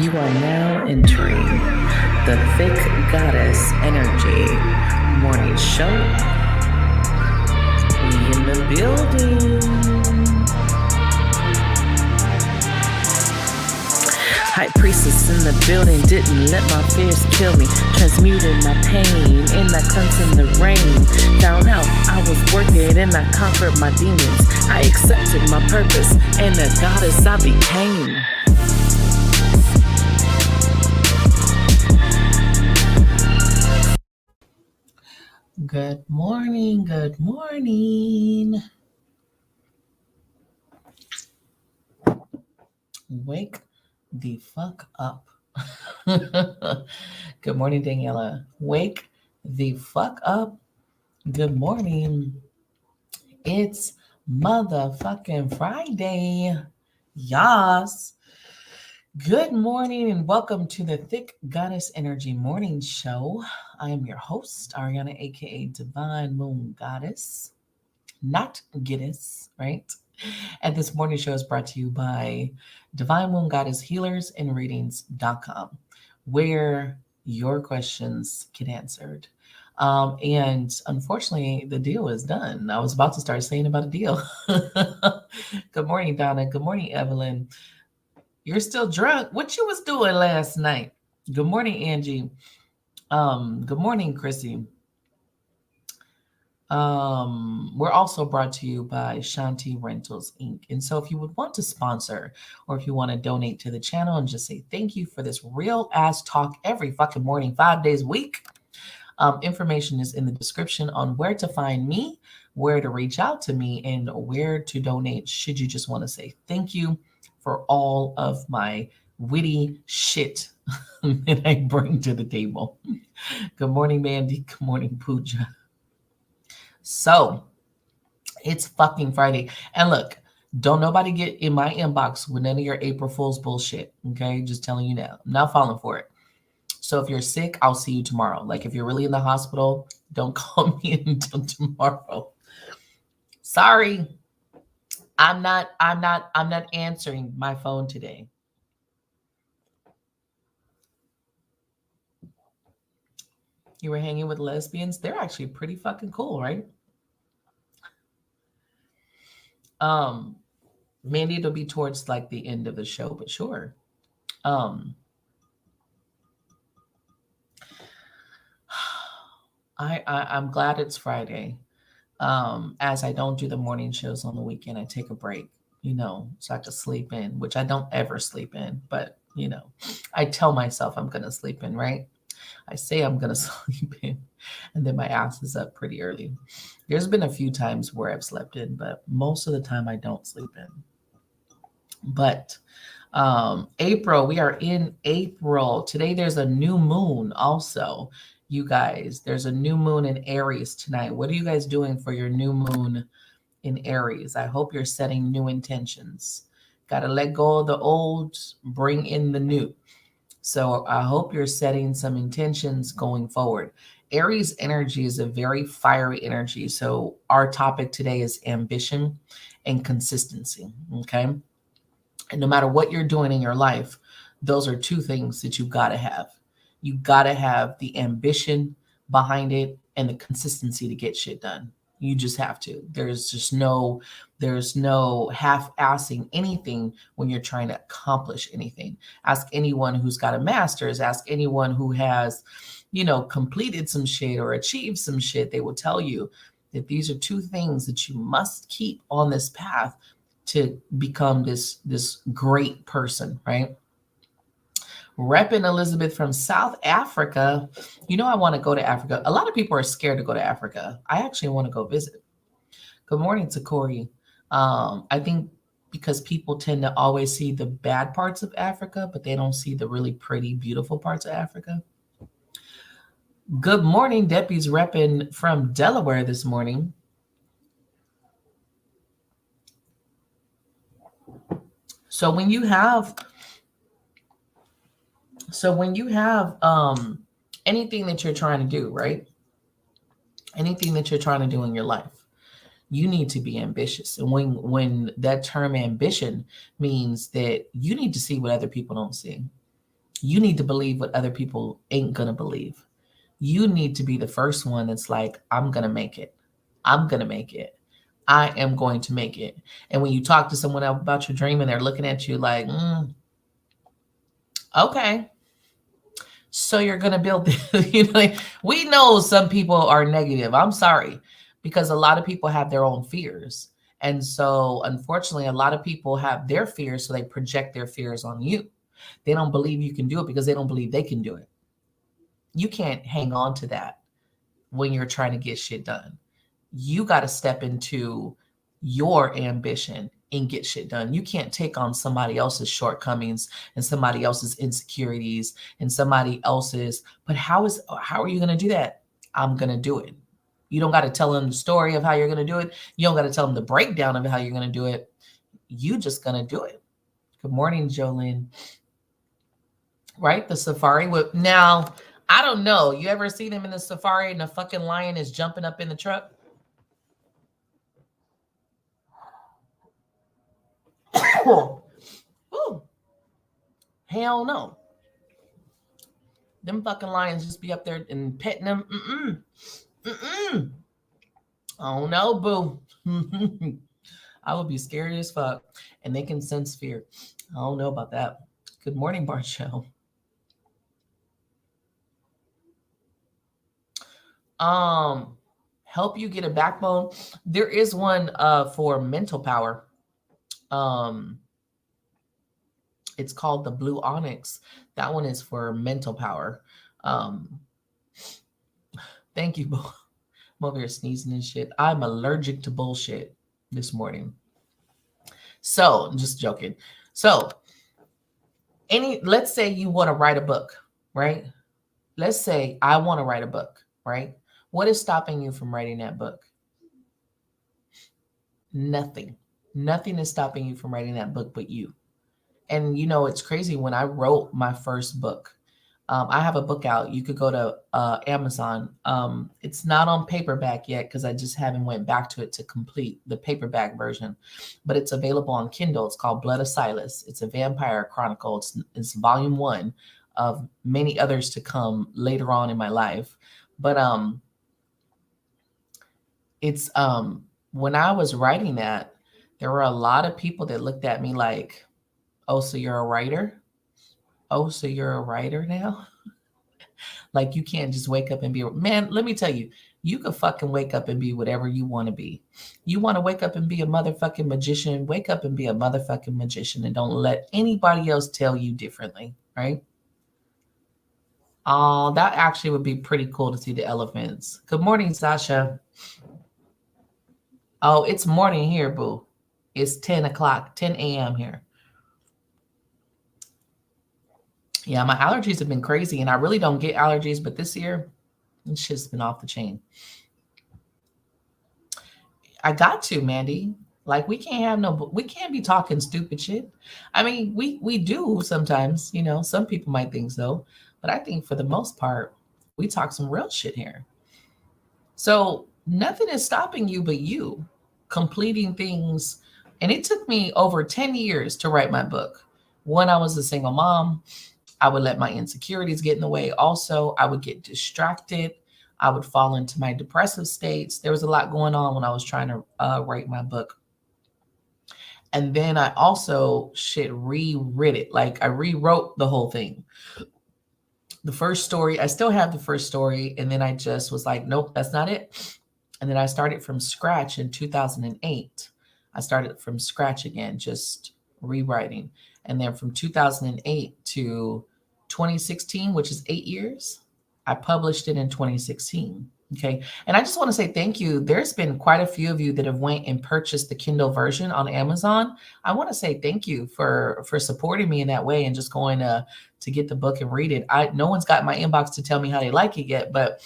You are now entering the Thick Goddess Energy Morning Show. We in the building. High priestess in the building, didn't let my fears kill me. Transmuted my pain in that cleanse in the rain. Found out I was working and I conquered my demons. I accepted my purpose and the goddess I became. Good morning, good morning. Wake the fuck up. Good morning, Daniela. Wake the fuck up. Good morning. It's motherfucking Friday. Yas. Good morning and welcome to the Thick Goddess Energy Morning Show. I am your host, Ariana, aka Divine Moon Goddess. Not Giddis, right? And this morning show is brought to you by Divine Moon Goddess Healers and Readings.com, where your questions get answered. And unfortunately, the deal is done. I was about to start saying about a deal. Good morning, Donna. Good morning, Evelyn. You're still drunk. What you was doing last night? Good morning, Angie. Good morning, Chrissy. We're also brought to you by Shanti Rentals Inc. And so if you would want to sponsor or if you want to donate to the channel and just say thank you for this real ass talk every fucking morning, 5 days a week, information is in the description on where to find me, where to reach out to me, and where to donate should you just want to say thank you for all of my witty shit that I bring to the table. Good morning, Mandy. Good morning, Pooja. So it's fucking Friday. And look, don't nobody get in my inbox with none of your April Fool's bullshit. Okay. Just telling you now. I'm not falling for it. So if you're sick, I'll see you tomorrow. Like if you're really in the hospital, don't call me until tomorrow. Sorry. I'm not answering my phone today. You were hanging with lesbians? They're actually pretty fucking cool, right? Mandy, it'll be towards like the end of the show, but sure. I'm glad it's Friday. As I don't do the morning shows on the weekend, I take a break, so I can sleep in, which I don't ever sleep in, but I tell myself I'm going to sleep in, right? I say I'm going to sleep in, and then my ass is up pretty early. There's been a few times where I've slept in, but most of the time I don't sleep in. But April, we are in April. Today there's a new moon also. You guys, there's a new moon in Aries tonight. What are you guys doing for your new moon in Aries? I hope you're setting new intentions. Got to let go of the old, bring in the new. So I hope you're setting some intentions going forward. Aries energy is a very fiery energy. So our topic today is ambition and consistency. Okay. And no matter what you're doing in your life, those are two things that you got to have. You got to have the ambition behind it and the consistency to get shit done. You just have to. There's no half-assing anything when you're trying to accomplish anything. Ask anyone who's got a master's, ask anyone who has, completed some shit or achieved some shit. They will tell you that these are two things that you must keep on this path to become this great person, right? Repping Elizabeth from South Africa. I want to go to Africa. A lot of people are scared to go to Africa. I actually want to go visit. Good morning to Corey. I think because people tend to always see the bad parts of Africa, but they don't see the really pretty, beautiful parts of Africa. Good morning, Debbie's repping from Delaware this morning. So when you have anything that you're trying to do, right? Anything that you're trying to do in your life, you need to be ambitious. And when that term ambition means that you need to see what other people don't see. You need to believe what other people ain't gonna believe. You need to be the first one that's like, I'm gonna make it. I'm gonna make it. I am going to make it. And when you talk to someone about your dream and they're looking at you like, okay, so you're gonna build this. Like, we know some people are negative. I'm sorry, because a lot of people have their own fears. And so unfortunately, a lot of people have their fears, so they project their fears on you. They don't believe you can do it because they don't believe they can do it. You can't hang on to that when you're trying to get shit done. You got to step into your ambition and get shit done. You can't take on somebody else's shortcomings and somebody else's insecurities and somebody else's, but how are you going to do that? I'm going to do it. You don't got to tell them the story of how you're going to do it. You don't got to tell them the breakdown of how you're going to do it. You just going to do it. Good morning, Jolene. Right? The safari whip. Now, I don't know. You ever see them in the safari and the fucking lion is jumping up in the truck? Ooh, hell no. Them fucking lions just be up there and petting them. Oh no, boo. I would be scary as fuck. And they can sense fear. I don't know about that. Good morning, Barshell. Help you get a backbone. There is one for mental power. It's called the Blue Onyx. That one is for mental power. Thank you. I'm over here sneezing and shit. I'm allergic to bullshit this morning. So, I'm just joking. So, let's say you want to write a book, right? Let's say I want to write a book, right? What is stopping you from writing that book? Nothing. Nothing is stopping you from writing that book but you. And it's crazy. When I wrote my first book, I have a book out. You could go to Amazon. It's not on paperback yet because I just haven't went back to it to complete the paperback version, but it's available on Kindle. It's called Blood of Silas. It's a vampire chronicle. It's volume 1 of many others to come later on in my life. But it's when I was writing that, there were a lot of people that looked at me like, oh, so you're a writer? Oh, so you're a writer now? Like, you can't just wake up and be, man, let me tell you, you can fucking wake up and be whatever you want to be. You want to wake up and be a motherfucking magician, wake up and be a motherfucking magician and don't let anybody else tell you differently, right? Oh, that actually would be pretty cool to see the elephants. Good morning, Sasha. Oh, it's morning here, boo. It's 10 o'clock, 10 a.m. here. Yeah, my allergies have been crazy, and I really don't get allergies, but this year, it's just been off the chain. I got to, Mandy. Like, we can't be talking stupid shit. I mean, we do sometimes, some people might think so, but I think for the most part, we talk some real shit here. So nothing is stopping you but you completing things. And it took me over 10 years to write my book. One, I was a single mom. I would let my insecurities get in the way. Also, I would get distracted. I would fall into my depressive states. There was a lot going on when I was trying to write my book. And then I also rewrote it. Like, I rewrote the whole thing. The first story, I still have the first story. And then I just was like, nope, that's not it. And then I started from scratch in 2008. I started from scratch again, just rewriting. And then from 2008 to 2016, which is 8 years, I published it in 2016. Okay. And I just want to say thank you. There's been quite a few of you that have went and purchased the Kindle version on Amazon. I want to say thank you for supporting me in that way and just going to get the book and read it. No one's got my inbox to tell me how they like it yet, but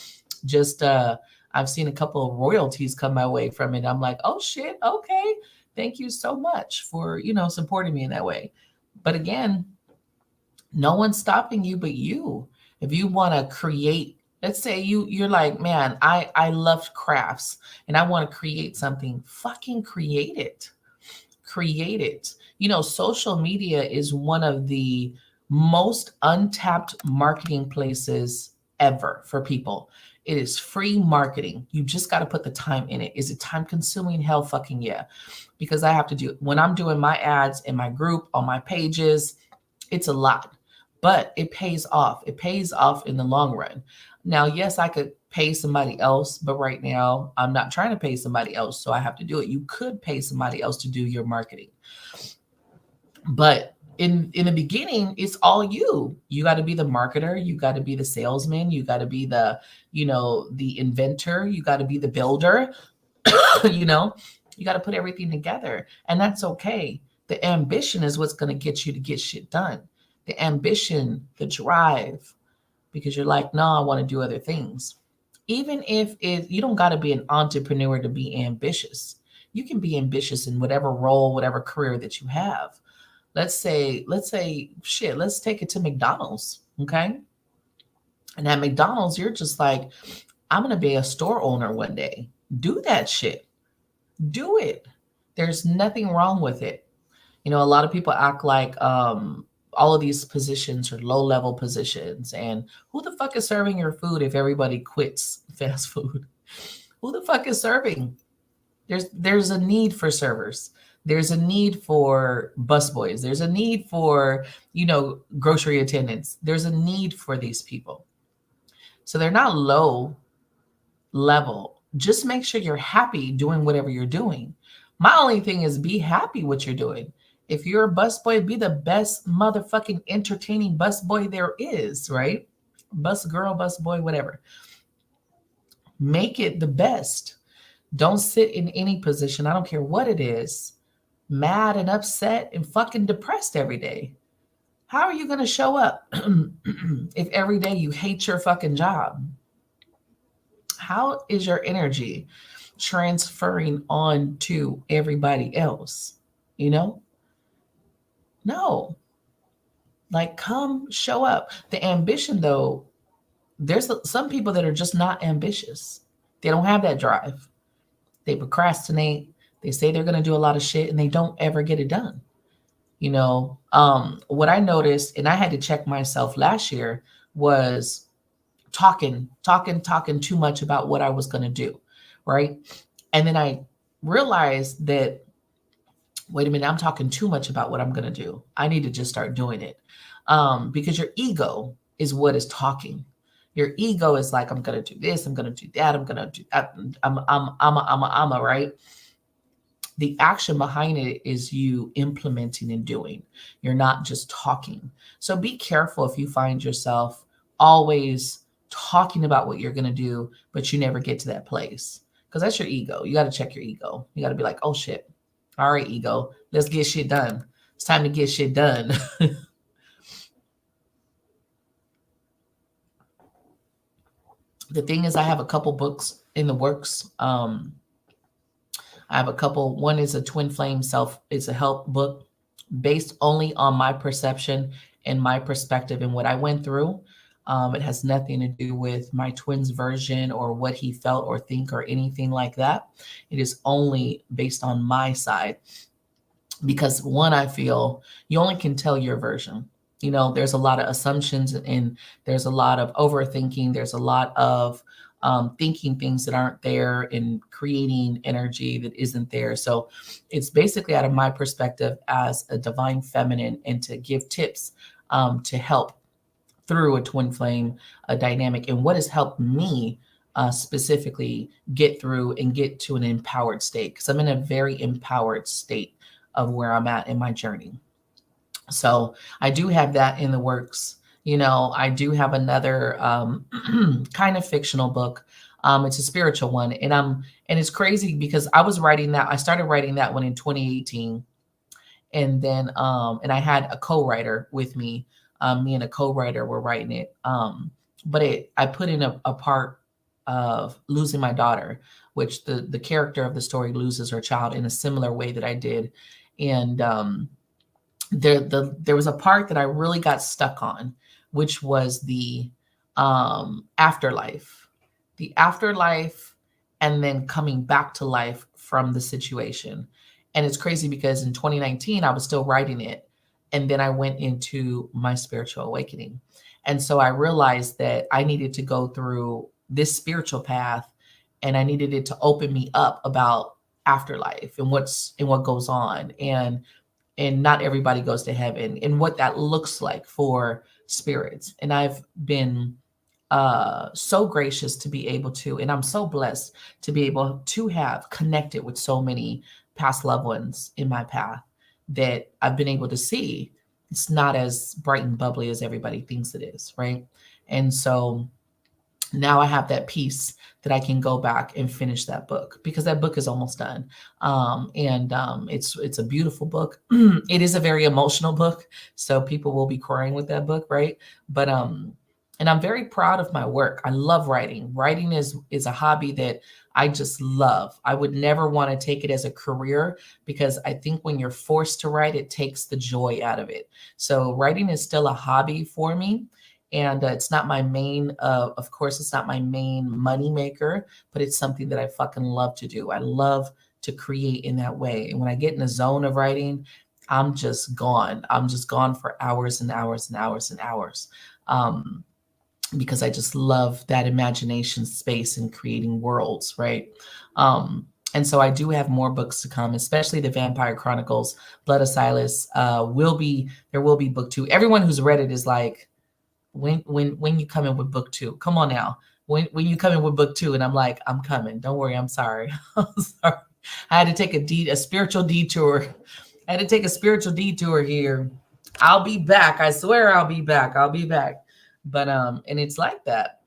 just I've seen a couple of royalties come my way from it. I'm like, oh shit, okay. Thank you so much for, supporting me in that way. But again, no one's stopping you but you. If you want to create, let's say you're like, man, I love crafts and I want to create something, fucking create it. Create it. Social media is one of the most untapped marketing places ever for people. It is free marketing. You just got to put the time in it. Is it time consuming? Hell fucking yeah. Because I have to do, when I'm doing my ads in my group, on my pages, it's a lot, but it pays off. It pays off in the long run. Now, yes, I could pay somebody else, but right now I'm not trying to pay somebody else, so I have to do it. You could pay somebody else to do your marketing, but in the beginning, it's all you. You got to be the marketer, you got to be the salesman, you got to be the, the inventor, you got to be the builder, you know, you got to put everything together, and that's okay. The ambition is what's going to get you to get shit done. The ambition, the drive, because you're like, no, I want to do other things. Even if you don't got to be an entrepreneur to be ambitious. You can be ambitious in whatever role, whatever career that you have. Let's say, shit, let's take it to McDonald's, okay? And at McDonald's, you're just like, I'm going to be a store owner one day. Do that shit. Do it. There's nothing wrong with it. A lot of people act like all of these positions are low level positions. And who the fuck is serving your food if everybody quits fast food? Who the fuck is serving? There's a need for servers. There's a need for busboys. There's a need for, grocery attendants. There's a need for these people. So they're not low level. Just make sure you're happy doing whatever you're doing. My only thing is be happy what you're doing. If you're a busboy, be the best motherfucking entertaining busboy there is, right? Bus girl, bus boy, whatever. Make it the best. Don't sit in any position, I don't care what it is, mad and upset and fucking depressed every day. How are you going to show up if every day you hate your fucking job? How is your energy transferring on to everybody else? No. Like, come show up. The ambition, though, there's some people that are just not ambitious. They don't have that drive. They procrastinate. They say they're going to do a lot of shit and they don't ever get it done. What I noticed, and I had to check myself last year, was talking too much about what I was going to do. Right. And then I realized that, wait a minute, I'm talking too much about what I'm going to do. I need to just start doing it. Because your ego is what is talking. Your ego is like, I'm going to do this, I'm going to do that, I'm going to do that. I'm a, right? The action behind it is you implementing and doing. You're not just talking. So be careful if you find yourself always talking about what you're going to do, but you never get to that place. Because that's your ego. You got to check your ego. You got to be like, oh shit. All right, ego, let's get shit done. It's time to get shit done. The thing is, I have a couple books in the works. I have a couple. One is a twin flame self. It's a help book based only on my perception and my perspective and what I went through. It has nothing to do with my twin's version or what he felt or think or anything like that. It is only based on my side. Because one, I feel you only can tell your version. There's a lot of assumptions and there's a lot of overthinking. There's a lot of thinking things that aren't there and creating energy that isn't there. So it's basically out of my perspective as a divine feminine and to give tips to help through a twin flame dynamic and what has helped me specifically get through and get to an empowered state, because I'm in a very empowered state of where I'm at in my journey. So I do have that in the works. I do have another kind of fictional book. It's a spiritual one, and it's crazy because I started writing that one in 2018, and then and I had a co-writer with me. Me and a co-writer were writing it. But I put in a part of losing my daughter, which the character of the story loses her child in a similar way that I did. And there was a part that I really got stuck on, which was the afterlife, and then coming back to life from the situation. And it's crazy because in 2019, I was still writing it. And then I went into my spiritual awakening. And so I realized that I needed to go through this spiritual path, and I needed it to open me up about afterlife and what goes on, and not everybody goes to heaven, and what that looks like for spirits. And I've been so gracious to be able to, and I'm so blessed to be able to have connected with so many past loved ones in my path, that I've been able to see it's not as bright and bubbly as everybody thinks it is, right? And so now I have that piece that I can go back and finish that book, because that book is almost done. And it's a beautiful book. It is a very emotional book, so people will be crying with that book, right? But and I'm very proud of my work. I love writing. Writing is a hobby that I just love. I would never want to take it as a career, because I think when you're forced to write, it takes the joy out of it. So writing is still a hobby for me, and it's not my main of course it's not my main money maker, but it's something that I fucking love to do. I love to create in that way, and when I get in the zone of writing, I'm just gone for hours and hours and hours and hours, um, because I just love that imagination space and creating worlds, right? And so I do have more books to come, especially the Vampire Chronicles. Blood of Silas will be there will be book two. Everyone who's read it is like, when you come in with book two, come on now, when you come in with book two, and I'm like, I'm coming, don't worry, I'm sorry. I'm sorry. I had to take a spiritual detour. I had to take a spiritual detour here. I'll be back, I swear I'll be back, I'll be back. But and it's like that.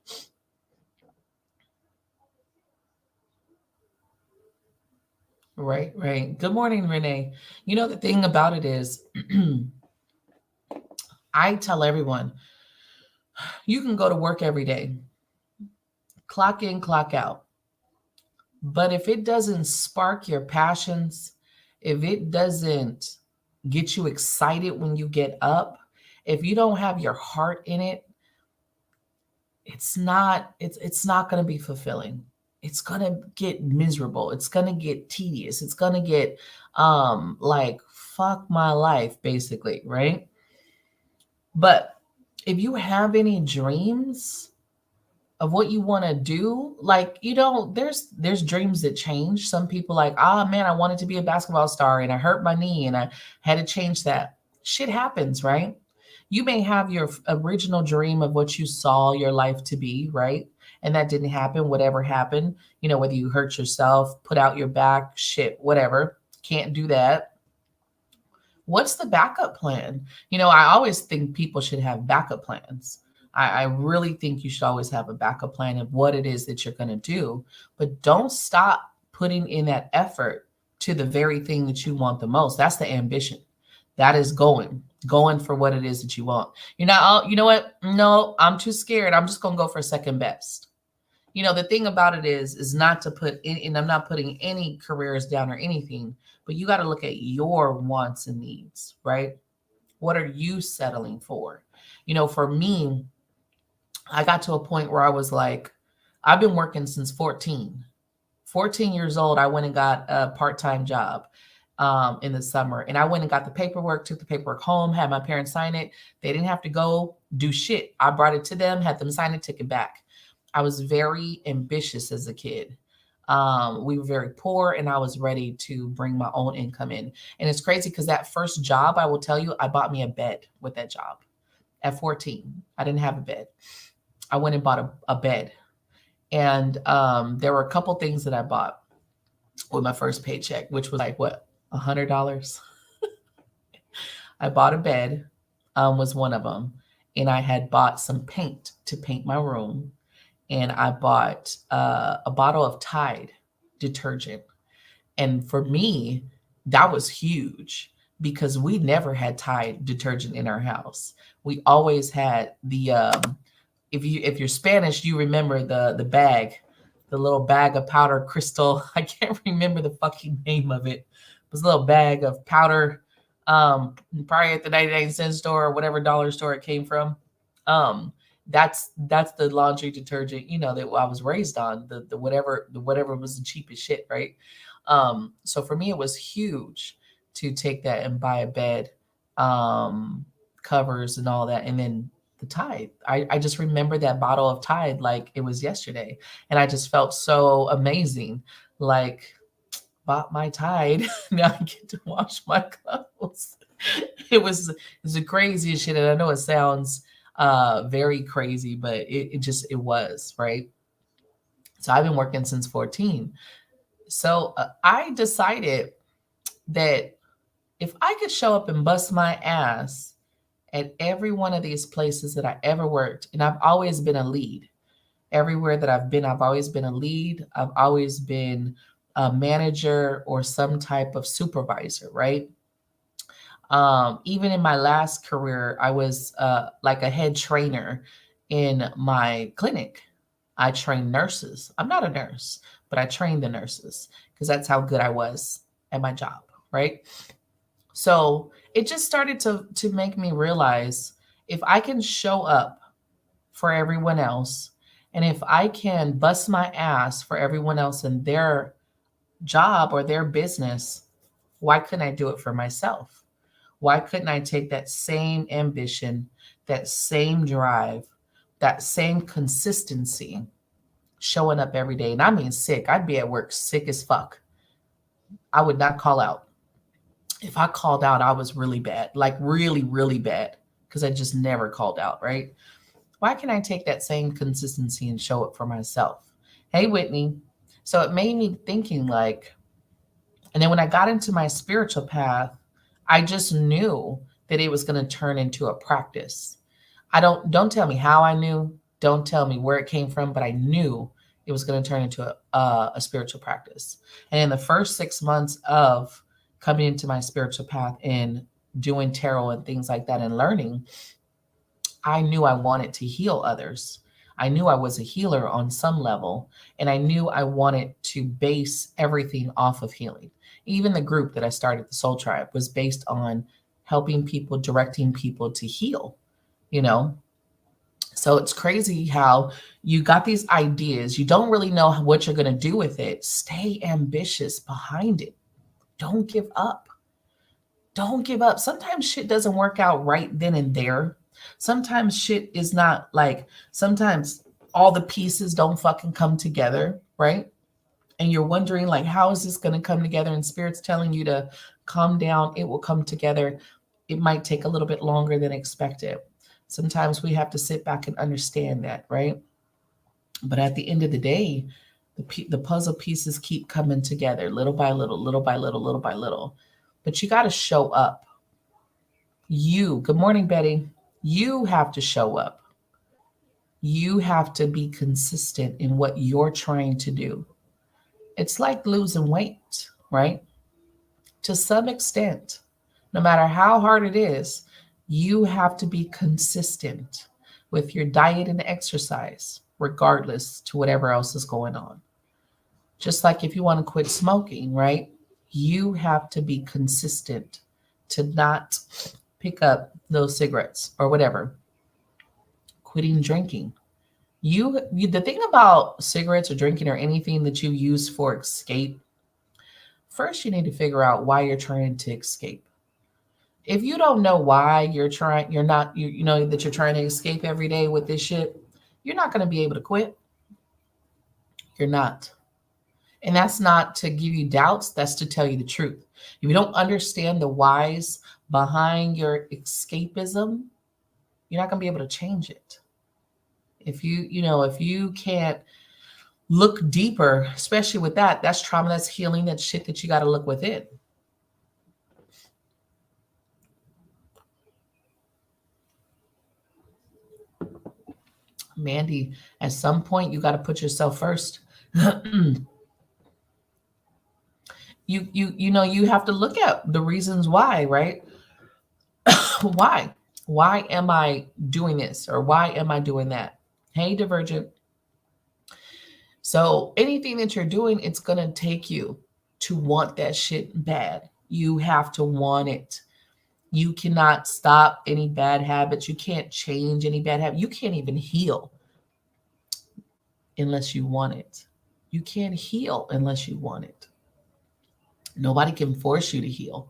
Right, right. Good morning, Renee. You know, the thing about it is, I tell everyone, you can go to work every day, clock in, clock out. But if it doesn't spark your passions, if it doesn't get you excited when you get up, if you don't have your heart in it, it's not going to be fulfilling. It's going to get miserable. It's going to get tedious. It's going to get like fuck my life basically, right? But if you have any dreams of what you want to do, like, there's dreams that change. Some people like, ah man, I wanted to be a basketball star and I hurt my knee and I had to change that. Shit happens, right? You may have your original dream of what you saw your life to be, right? And that didn't happen. Whatever happened, whether you hurt yourself, put out your back, shit, whatever, can't do that. What's the backup plan? I always think people should have backup plans. I really think you should always have a backup plan of what it is that you're going to do, but don't stop putting in that effort to the very thing that you want the most. That's the ambition. That is going for what it is that you want. You're not, oh, you know what? No, I'm too scared. I'm just going to go for second best. The thing about it is not to put in, and I'm not putting any careers down or anything, but you got to look at your wants and needs, right? What are you settling for? For me, I got to a point where I was like, I've been working since 14. 14 years old, I went and got a part-time job in the summer. And I went and got the paperwork, took the paperwork home, had my parents sign it. They didn't have to go do shit. I brought it to them, had them sign it, took it back. I was very ambitious as a kid. We were very poor, and I was ready to bring my own income in. And it's crazy because that first job, I will tell you, I bought me a bed with that job at 14. I didn't have a bed. I went and bought a bed. And there were a couple things that I bought with my first paycheck, which was like, what, $100? I bought a bed, was one of them. And I had bought some paint to paint my room. And I bought a bottle of Tide detergent. And for me, that was huge because we never had Tide detergent in our house. We always had the if you're Spanish, you remember the bag, the little bag of powder crystal. I can't remember the fucking name of it. It was a little bag of powder, probably at the 99-cent store or whatever dollar store it came from. That's the laundry detergent, that I was raised on, the whatever was the cheapest shit, right? So for me, it was huge to take that and buy a bed um, covers and all that. And then the Tide. I just remember that bottle of Tide like it was yesterday. And I just felt so amazing. Like, bought my Tide. Now I get to wash my clothes. It was the craziest shit. And I know it sounds very crazy, but it was, right? So I've been working since 14. So I decided that if I could show up and bust my ass at every one of these places that I ever worked, and I've always been a lead. Everywhere that I've been, I've always been a lead. I've always been a manager or some type of supervisor, right? Even in my last career, I was like a head trainer in my clinic. I trained nurses. I'm not a nurse, but I trained the nurses because that's how good I was at my job, right? So it just started to make me realize if I can show up for everyone else, and if I can bust my ass for everyone else in their job or their business, why couldn't I do it for myself? Why couldn't I take that same ambition, that same drive, that same consistency, showing up every day? And I mean, sick. I'd be at work sick as fuck. I would not call out. If I called out, I was really bad, like really, really bad, because I just never called out, right? Why can't I take that same consistency and show it for myself? Hey, Whitney. So it made me thinking like, and then when I got into my spiritual path, I just knew that it was going to turn into a practice. Don't tell me how I knew, don't tell me where it came from, but I knew it was going to turn into a spiritual practice. And in the first 6 months of coming into my spiritual path and doing tarot and things like that and learning, I knew I wanted to heal others. I knew I was a healer on some level, and I knew I wanted to base everything off of healing. Even the group that I started, the Soul Tribe, was based on helping people, directing people to heal, you know? So it's crazy how you got these ideas, you don't really know what you're going to do with it. Stay ambitious behind it. Don't give up. Don't give up. Sometimes shit doesn't work out right then and there. Sometimes shit is not like, sometimes all the pieces don't fucking come together, right? And you're wondering, like, how is this going to come together? And Spirit's telling you to calm down. It will come together. It might take a little bit longer than expected. Sometimes we have to sit back and understand that, right? But at the end of the day, the puzzle pieces keep coming together little by little, little by little, little by little. But you got to show up. Good morning, Betty. You have to show up. You have to be consistent in what you're trying to do. It's like losing weight, right? To some extent, no matter how hard it is, you have to be consistent with your diet and exercise, regardless to whatever else is going on. Just like if you want to quit smoking, right? You have to be consistent to not pick up those cigarettes or whatever. Quitting drinking. The thing about cigarettes or drinking or anything that you use for escape, first you need to figure out why you're trying to escape. If you don't know why you know that you're trying to escape every day with this shit, you're not going to be able to quit. You're not. And that's not to give you doubts, that's to tell you the truth. If you don't understand the whys behind your escapism, you're not going to be able to change it. If you can't look deeper, especially with that's trauma, that's healing, that's shit that you got to look within. Mandy, at some point you got to put yourself first. You have to look at the reasons why, right? Why am I doing this, or why am I doing that? Hey, Divergent. So anything that you're doing, it's going to take you to want that shit bad. You have to want it. You cannot stop any bad habits. You can't change any bad habits. You can't even heal unless you want it. You can't heal unless you want it. Nobody can force you to heal.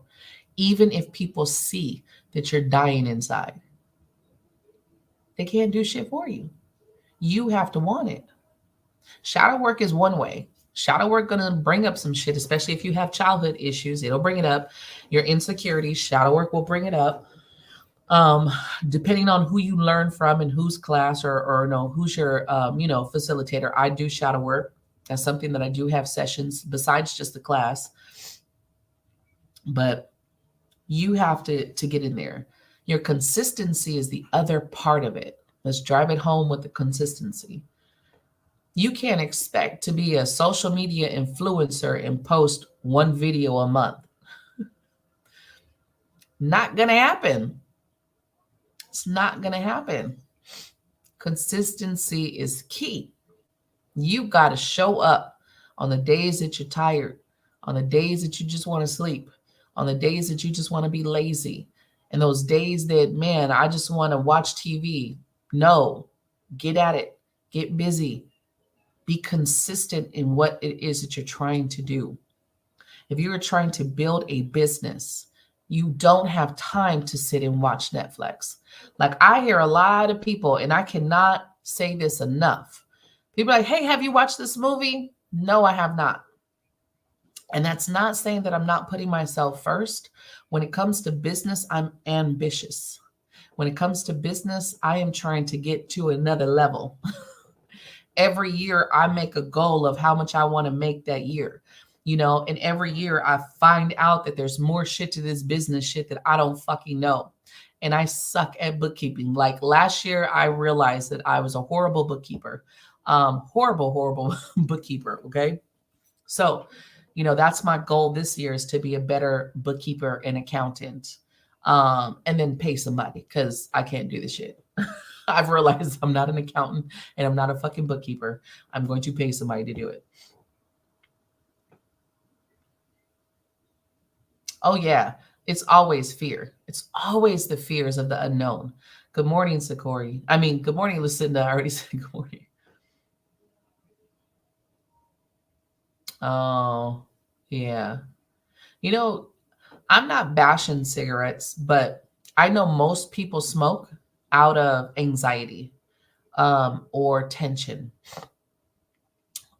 Even if people see that you're dying inside, they can't do shit for you. You have to want it. Shadow work is one way. Shadow work gonna bring up some shit, especially if you have childhood issues. It'll bring it up. Your insecurities, shadow work will bring it up. Um, Depending on who you learn from and whose class or no, who's your facilitator. I do shadow work. That's something that I do have sessions besides just the class. But you have to get in there. Your consistency is the other part of it. Let's drive it home with the consistency. You can't expect to be a social media influencer and post one video a month. Not gonna happen. It's not gonna happen. Consistency is key. You got to show up on the days that you're tired, on the days that you just want to sleep, on the days that you just want to be lazy, and those days that, man, I just want to watch TV. No, get at it, get busy, be consistent in what it is that you're trying to do. If you are trying to build a business, you don't have time to sit and watch Netflix. Like, I hear a lot of people, and I cannot say this enough. People are like, hey, have you watched this movie? No, I have not. And that's not saying that I'm not putting myself first. When it comes to business, I'm ambitious. When it comes to business, I am trying to get to another level. Every year, I make a goal of how much I want to make that year. And every year I find out that there's more shit to this business shit that I don't fucking know. And I suck at bookkeeping. Like last year, I realized that I was a horrible bookkeeper. Horrible bookkeeper. Okay. So, that's my goal this year, is to be a better bookkeeper and accountant. And then pay somebody, because I can't do this shit. I've realized I'm not an accountant and I'm not a fucking bookkeeper. I'm going to pay somebody to do it. Oh, yeah. It's always fear. It's always the fears of the unknown. Good morning, Sakori. I mean, good morning, Lucinda. I already said good morning. Oh, yeah. You know, I'm not bashing cigarettes, but I know most people smoke out of anxiety, or tension,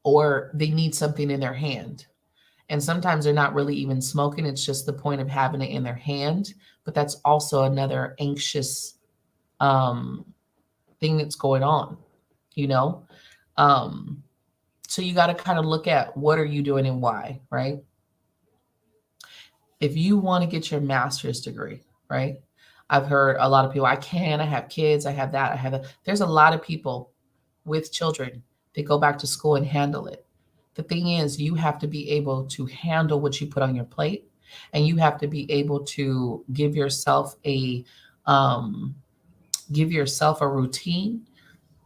or they need something in their hand. And sometimes they're not really even smoking. It's just the point of having it in their hand. But that's also another anxious um, thing that's going on, you know? Um, so you got to kind of look at what are you doing and why, right? If you want to get your master's degree, right? I've heard a lot of people, I have kids, I have that, I have that. There's a lot of people with children that go back to school and handle it. The thing is, you have to be able to handle what you put on your plate, and you have to be able to um, give yourself a routine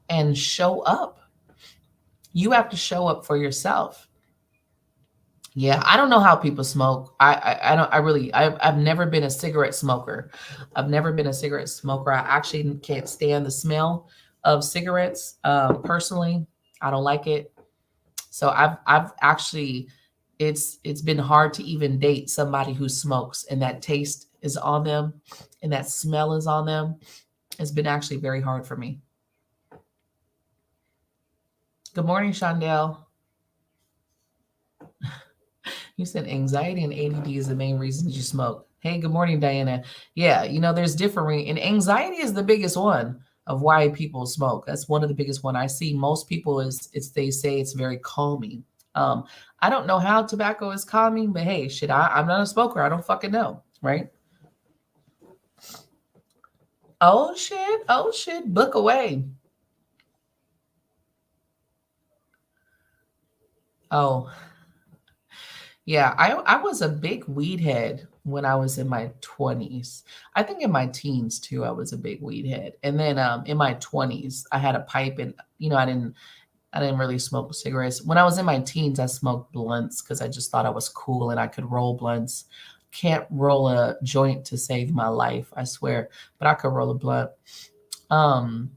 and show up. You have to show up for yourself. Yeah, I don't know how people smoke. I don't I really I've never been a cigarette smoker. I've never been a cigarette smoker. I actually can't stand the smell of cigarettes. Personally, I don't like it. So I've actually, it's been hard to even date somebody who smokes and that taste is on them and that smell is on them. It's been actually very hard for me. Good morning, Shondell. You said anxiety and ADD is the main reasons you smoke. Hey, good morning, Diana. Yeah, there's different, and anxiety is the biggest one of why people smoke. That's one of the biggest one I see. Most people they say it's very calming. I don't know how tobacco is calming, but hey, shit, I'm not a smoker. I don't fucking know, right? Oh shit, book away. Oh, yeah, I was a big weed head when I was in my 20s. I think in my teens too, I was a big weed head. And then in my 20s, I had a pipe, and I didn't really smoke cigarettes. When I was in my teens, I smoked blunts because I just thought I was cool and I could roll blunts. Can't roll a joint to save my life, I swear, but I could roll a blunt. Um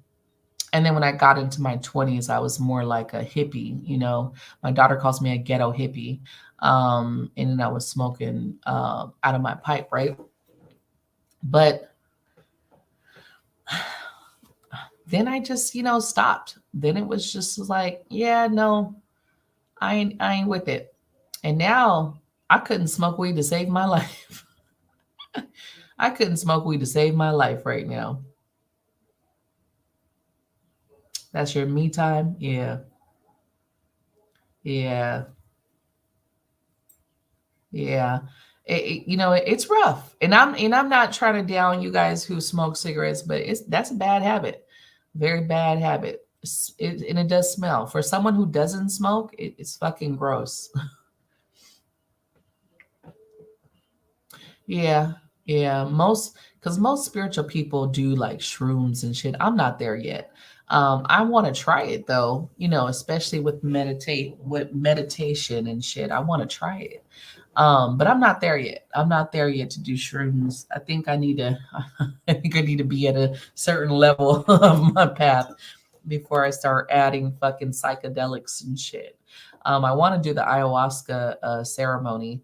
And then when I got into my 20s, I was more like a hippie, you know. My daughter calls me a ghetto hippie. And then I was smoking out of my pipe, right? But then I just, stopped. Then it was just like, yeah, no, I ain't with it. And now I couldn't smoke weed to save my life. I couldn't smoke weed to save my life right now. That's your me time? Yeah. Yeah. Yeah. It's rough. And I'm not trying to down you guys who smoke cigarettes, but that's a bad habit. Very bad habit. And it does smell. For someone who doesn't smoke, it's fucking gross. Yeah. Yeah. Because most spiritual people do like shrooms and shit. I'm not there yet. I want to try it though, especially with meditation and shit. I want to try it. But I'm not there yet. I'm not there yet to do shrooms. I think I need to I think I need to be at a certain level of my path before I start adding fucking psychedelics and shit. I want to do the ayahuasca ceremony.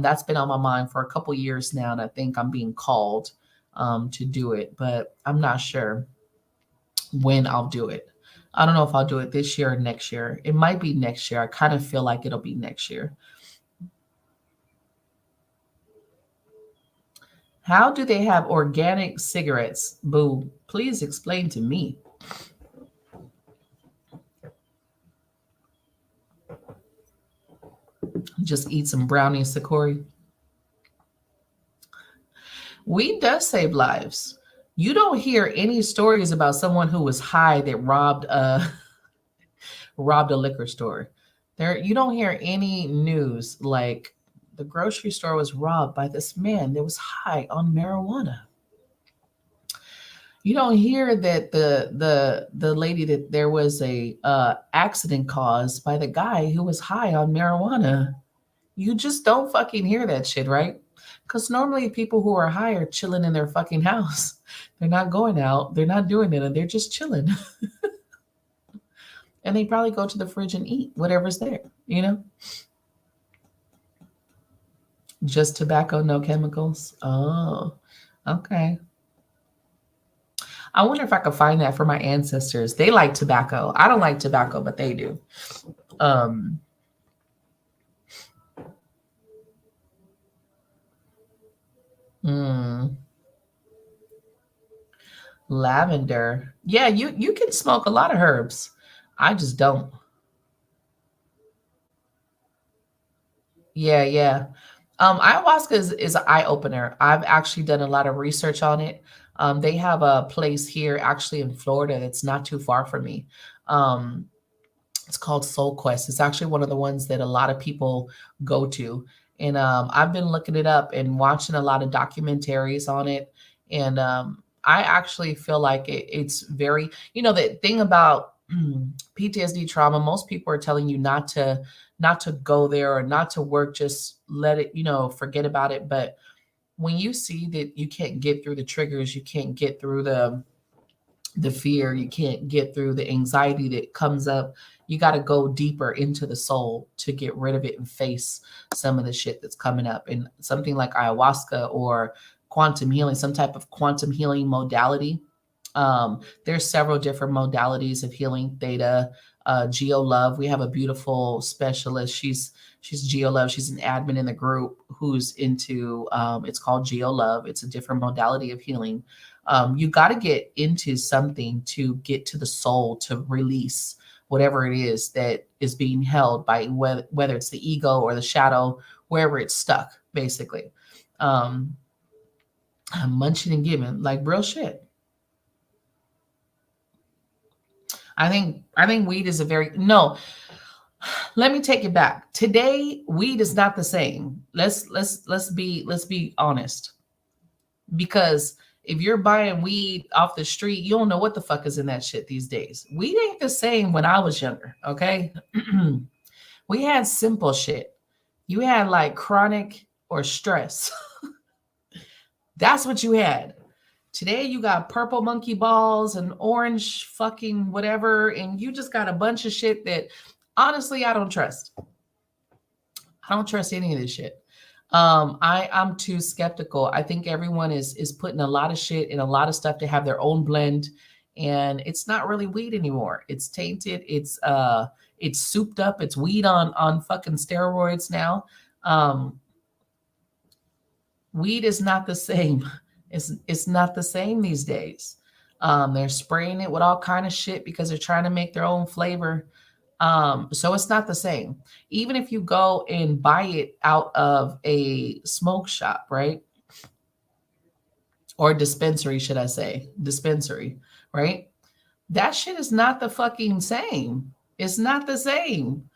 That's been on my mind for a couple years now, and I think I'm being called to do it, but I'm not sure when I'll do it. I don't know if I'll do it this year or next year. It might be next year. I kind of feel like it'll be next year. How do they have organic cigarettes? Boo, please explain to me. Just eat some brownies, Sakori. Weed does save lives. You don't hear any stories about someone who was high that robbed a liquor store. There, you don't hear any news like the grocery store was robbed by this man that was high on marijuana. You don't hear that the lady that there was a accident caused by the guy who was high on marijuana. You just don't fucking hear that shit, right? Because normally people who are high are chilling in their fucking house. They're not going out. They're not doing it. And they're just chilling. And they probably go to the fridge and eat whatever's there, you know? Just tobacco, no chemicals. Oh, okay. I wonder if I could find that for my ancestors. They like tobacco. I don't like tobacco, but they do. Um, mm, lavender. Yeah, you can smoke a lot of herbs. I just don't. Yeah, yeah. Ayahuasca is an eye opener. I've actually done a lot of research on it. They have a place here, actually in Florida, that's not too far from me. Um, it's called Soul Quest. It's actually one of the ones that a lot of people go to. And I've been looking it up and watching a lot of documentaries on it. And I actually feel like it's very, the thing about PTSD trauma, most people are telling you not to go there or not to work, just let it, forget about it. But when you see that you can't get through the triggers, you can't get through the fear, you can't get through the anxiety that comes up, you got to go deeper into the soul to get rid of it and face some of the shit that's coming up. And something like ayahuasca or quantum healing, some type of quantum healing modality. There's several different modalities of healing. Theta, Geo Love. We have a beautiful specialist. She's Geo Love. She's an admin in the group who's into. It's called Geo Love. It's a different modality of healing. You got to get into something to get to the soul to release whatever it is that is being held by whether it's the ego or the shadow, wherever it's stuck, basically. Um, munching and giving, like real shit. I think weed is a very no. Let me take it back. Today, weed is not the same. Let's be honest. Because if you're buying weed off the street, you don't know what the fuck is in that shit these days. Weed ain't the same when I was younger. Okay, we had simple shit. You had like chronic or stress. That's what you had. Today you got purple monkey balls and orange fucking whatever, and you just got a bunch of shit that honestly I don't trust. I don't trust any of this shit. I'm too skeptical. I think everyone is putting a lot of shit in a lot of stuff to have their own blend, and it's not really weed anymore. It's tainted. It's souped up. It's weed on fucking steroids now. Um, Weed is not the same. It's not the same these days. They're spraying it with all kind of shit because they're trying to make their own flavor. So it's not the same. Even if you go and buy it out of a smoke shop, right? Or dispensary, should I say? Dispensary, right? That shit is not the fucking same. It's not the same.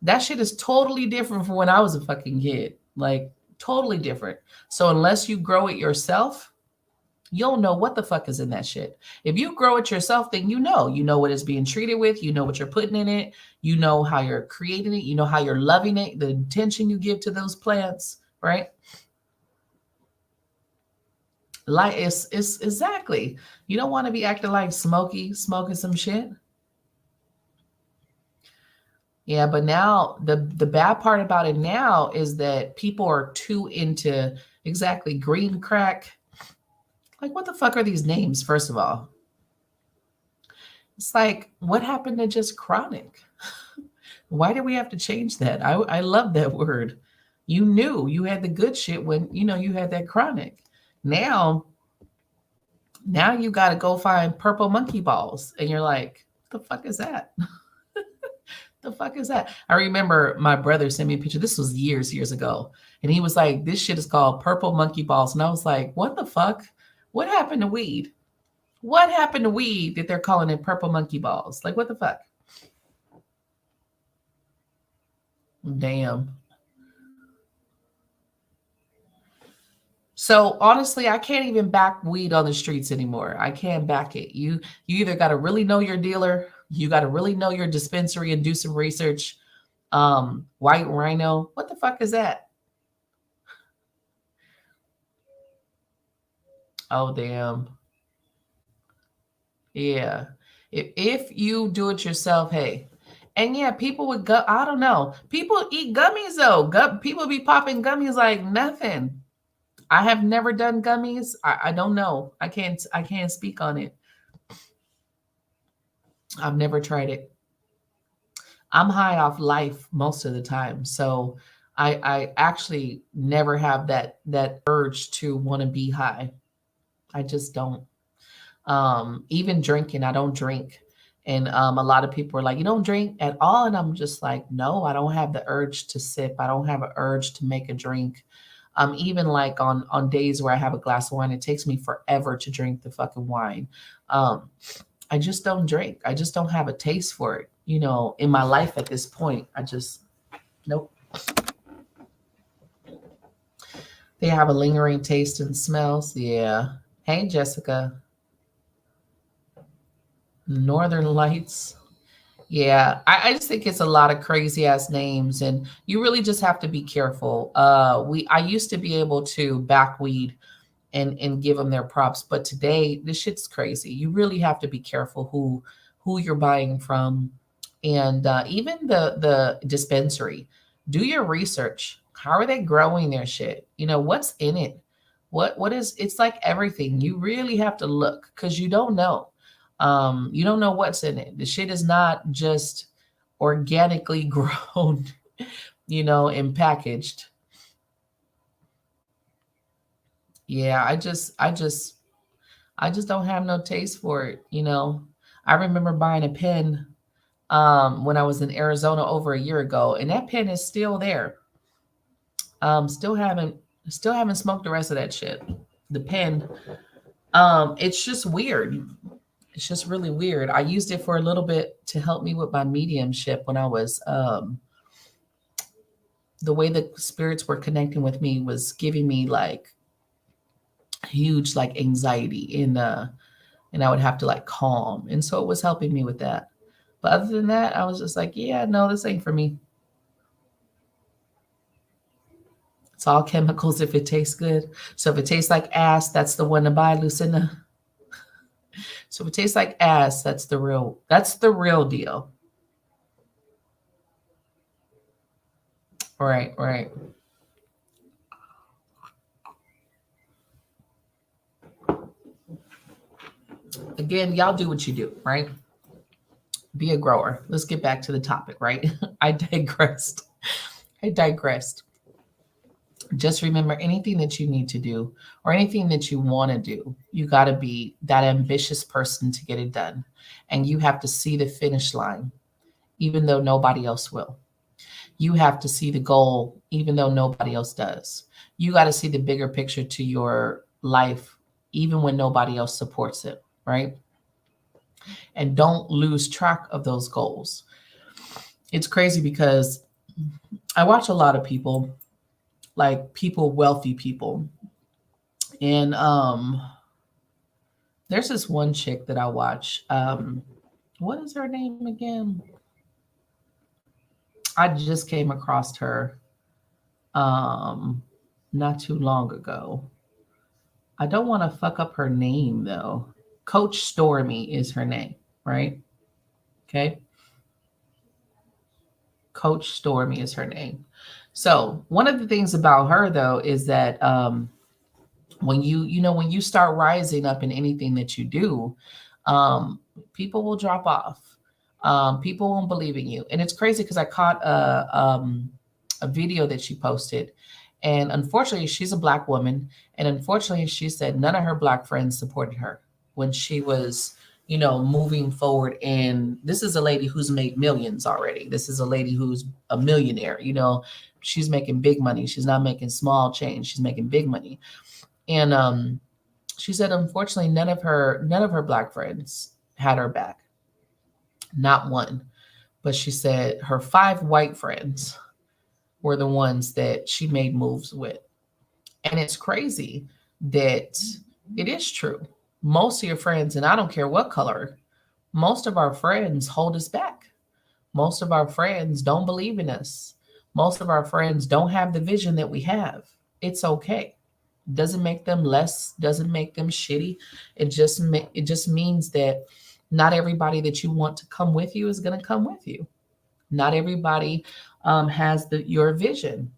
That shit is totally different from when I was a fucking kid. Like, totally different. So unless you grow it yourself, you'll know what the fuck is in that shit. If you grow it yourself, then you know what it's being treated with, you know what you're putting in it, you know how you're creating it, you know how you're loving it, the attention you give to those plants, right? Like it's exactly. You don't want to be acting like Smokey smoking some shit. Yeah, but now the bad part about it now is that people are too into exactly green crack. Like, what the fuck are these names, first of all? It's like, what happened to just chronic? Why did we have to change that? I love that word. You knew you had the good shit when you had that chronic. Now, now you got to go find purple monkey balls, and you're like, what the fuck is that? The fuck is that? I remember my brother sent me a picture. This was years ago, and he was like, "This shit is called purple monkey balls," and I was like, "What the fuck? What happened to weed? What happened to weed that they're calling it purple monkey balls? Like, what the fuck?" Damn. So honestly, I can't even back weed on the streets anymore. I can't back it. You either got to really know your dealer, you got to really know your dispensary and do some research. White Rhino, what the fuck is that? Oh damn. Yeah. If you do it yourself, hey. And yeah, people would go. I don't know. People eat gummies though. People be popping gummies like nothing. I have never done gummies. I don't know. I can't speak on it. I've never tried it. I'm high off life most of the time. So I actually never have that urge to want to be high. I just don't. Even drinking, I don't drink. And a lot of people are like, you don't drink at all. And I'm just like, no, I don't have the urge to sip. I don't have an urge to make a drink. Even like on days where I have a glass of wine, it takes me forever to drink the fucking wine. Um, I just don't drink. I just don't have a taste for it. In my life at this point, I just nope. They have a lingering taste and smells. Yeah. Hey, Jessica. Northern Lights. Yeah, I just think it's a lot of crazy ass names, and you really just have to be careful. I used to be able to back weed and give them their props, but today this shit's crazy. You really have to be careful who you're buying from, and even the dispensary. Do your research. How are they growing their shit? What's in it? What is? It's like everything. You really have to look because you don't know. You don't know what's in it. The shit is not just organically grown, and packaged. Yeah, I just don't have no taste for it. I remember buying a pen when I was in Arizona over a year ago, and that pen is still there. Still haven't smoked the rest of that shit. The pen. It's just weird. It's just really weird. I used it for a little bit to help me with my mediumship when I was the way the spirits were connecting with me was giving me like huge like anxiety and I would have to like calm. And so it was helping me with that. But other than that, I was just like, yeah, no, this ain't for me. It's all chemicals if it tastes good. So if it tastes like ass, that's the one to buy, Lucinda. So if it tastes like ass, that's the real deal. Right, right. Again, y'all do what you do, right? Be a grower. Let's get back to the topic, right? I digressed. I digressed. Just remember anything that you need to do or anything that you want to do, you got to be that ambitious person to get it done. And you have to see the finish line, even though nobody else will. You have to see the goal, even though nobody else does. You got to see the bigger picture to your life, even when nobody else supports it, right? And don't lose track of those goals. It's crazy because I watch a lot of people, like people, wealthy people, and there's this one chick that I watch. What is her name again? I just came across her um, not too long ago. I don't want to fuck up her name though. Coach Stormy is her name, right? Okay. Coach Stormy is her name. So one of the things about her though is that when when you start rising up in anything that you do, um, people will drop off. People won't believe in you, and it's crazy because I caught a video that she posted, and unfortunately, she's a black woman, and unfortunately, she said none of her black friends supported her when she was, moving forward. And this is a lady who's made millions already. This is a lady who's a millionaire. She's making big money. She's not making small change. She's making big money. And she said, unfortunately, none of her black friends had her back, not one. But she said her 5 white friends were the ones that she made moves with. And it's crazy that it is true. Most of your friends, and I don't care what color, most of our friends hold us back. Most of our friends don't believe in us. Most of our friends don't have the vision that we have. It's okay. Doesn't make them less, doesn't make them shitty. It just means that not everybody that you want to come with you is going to come with you. Not everybody has your vision,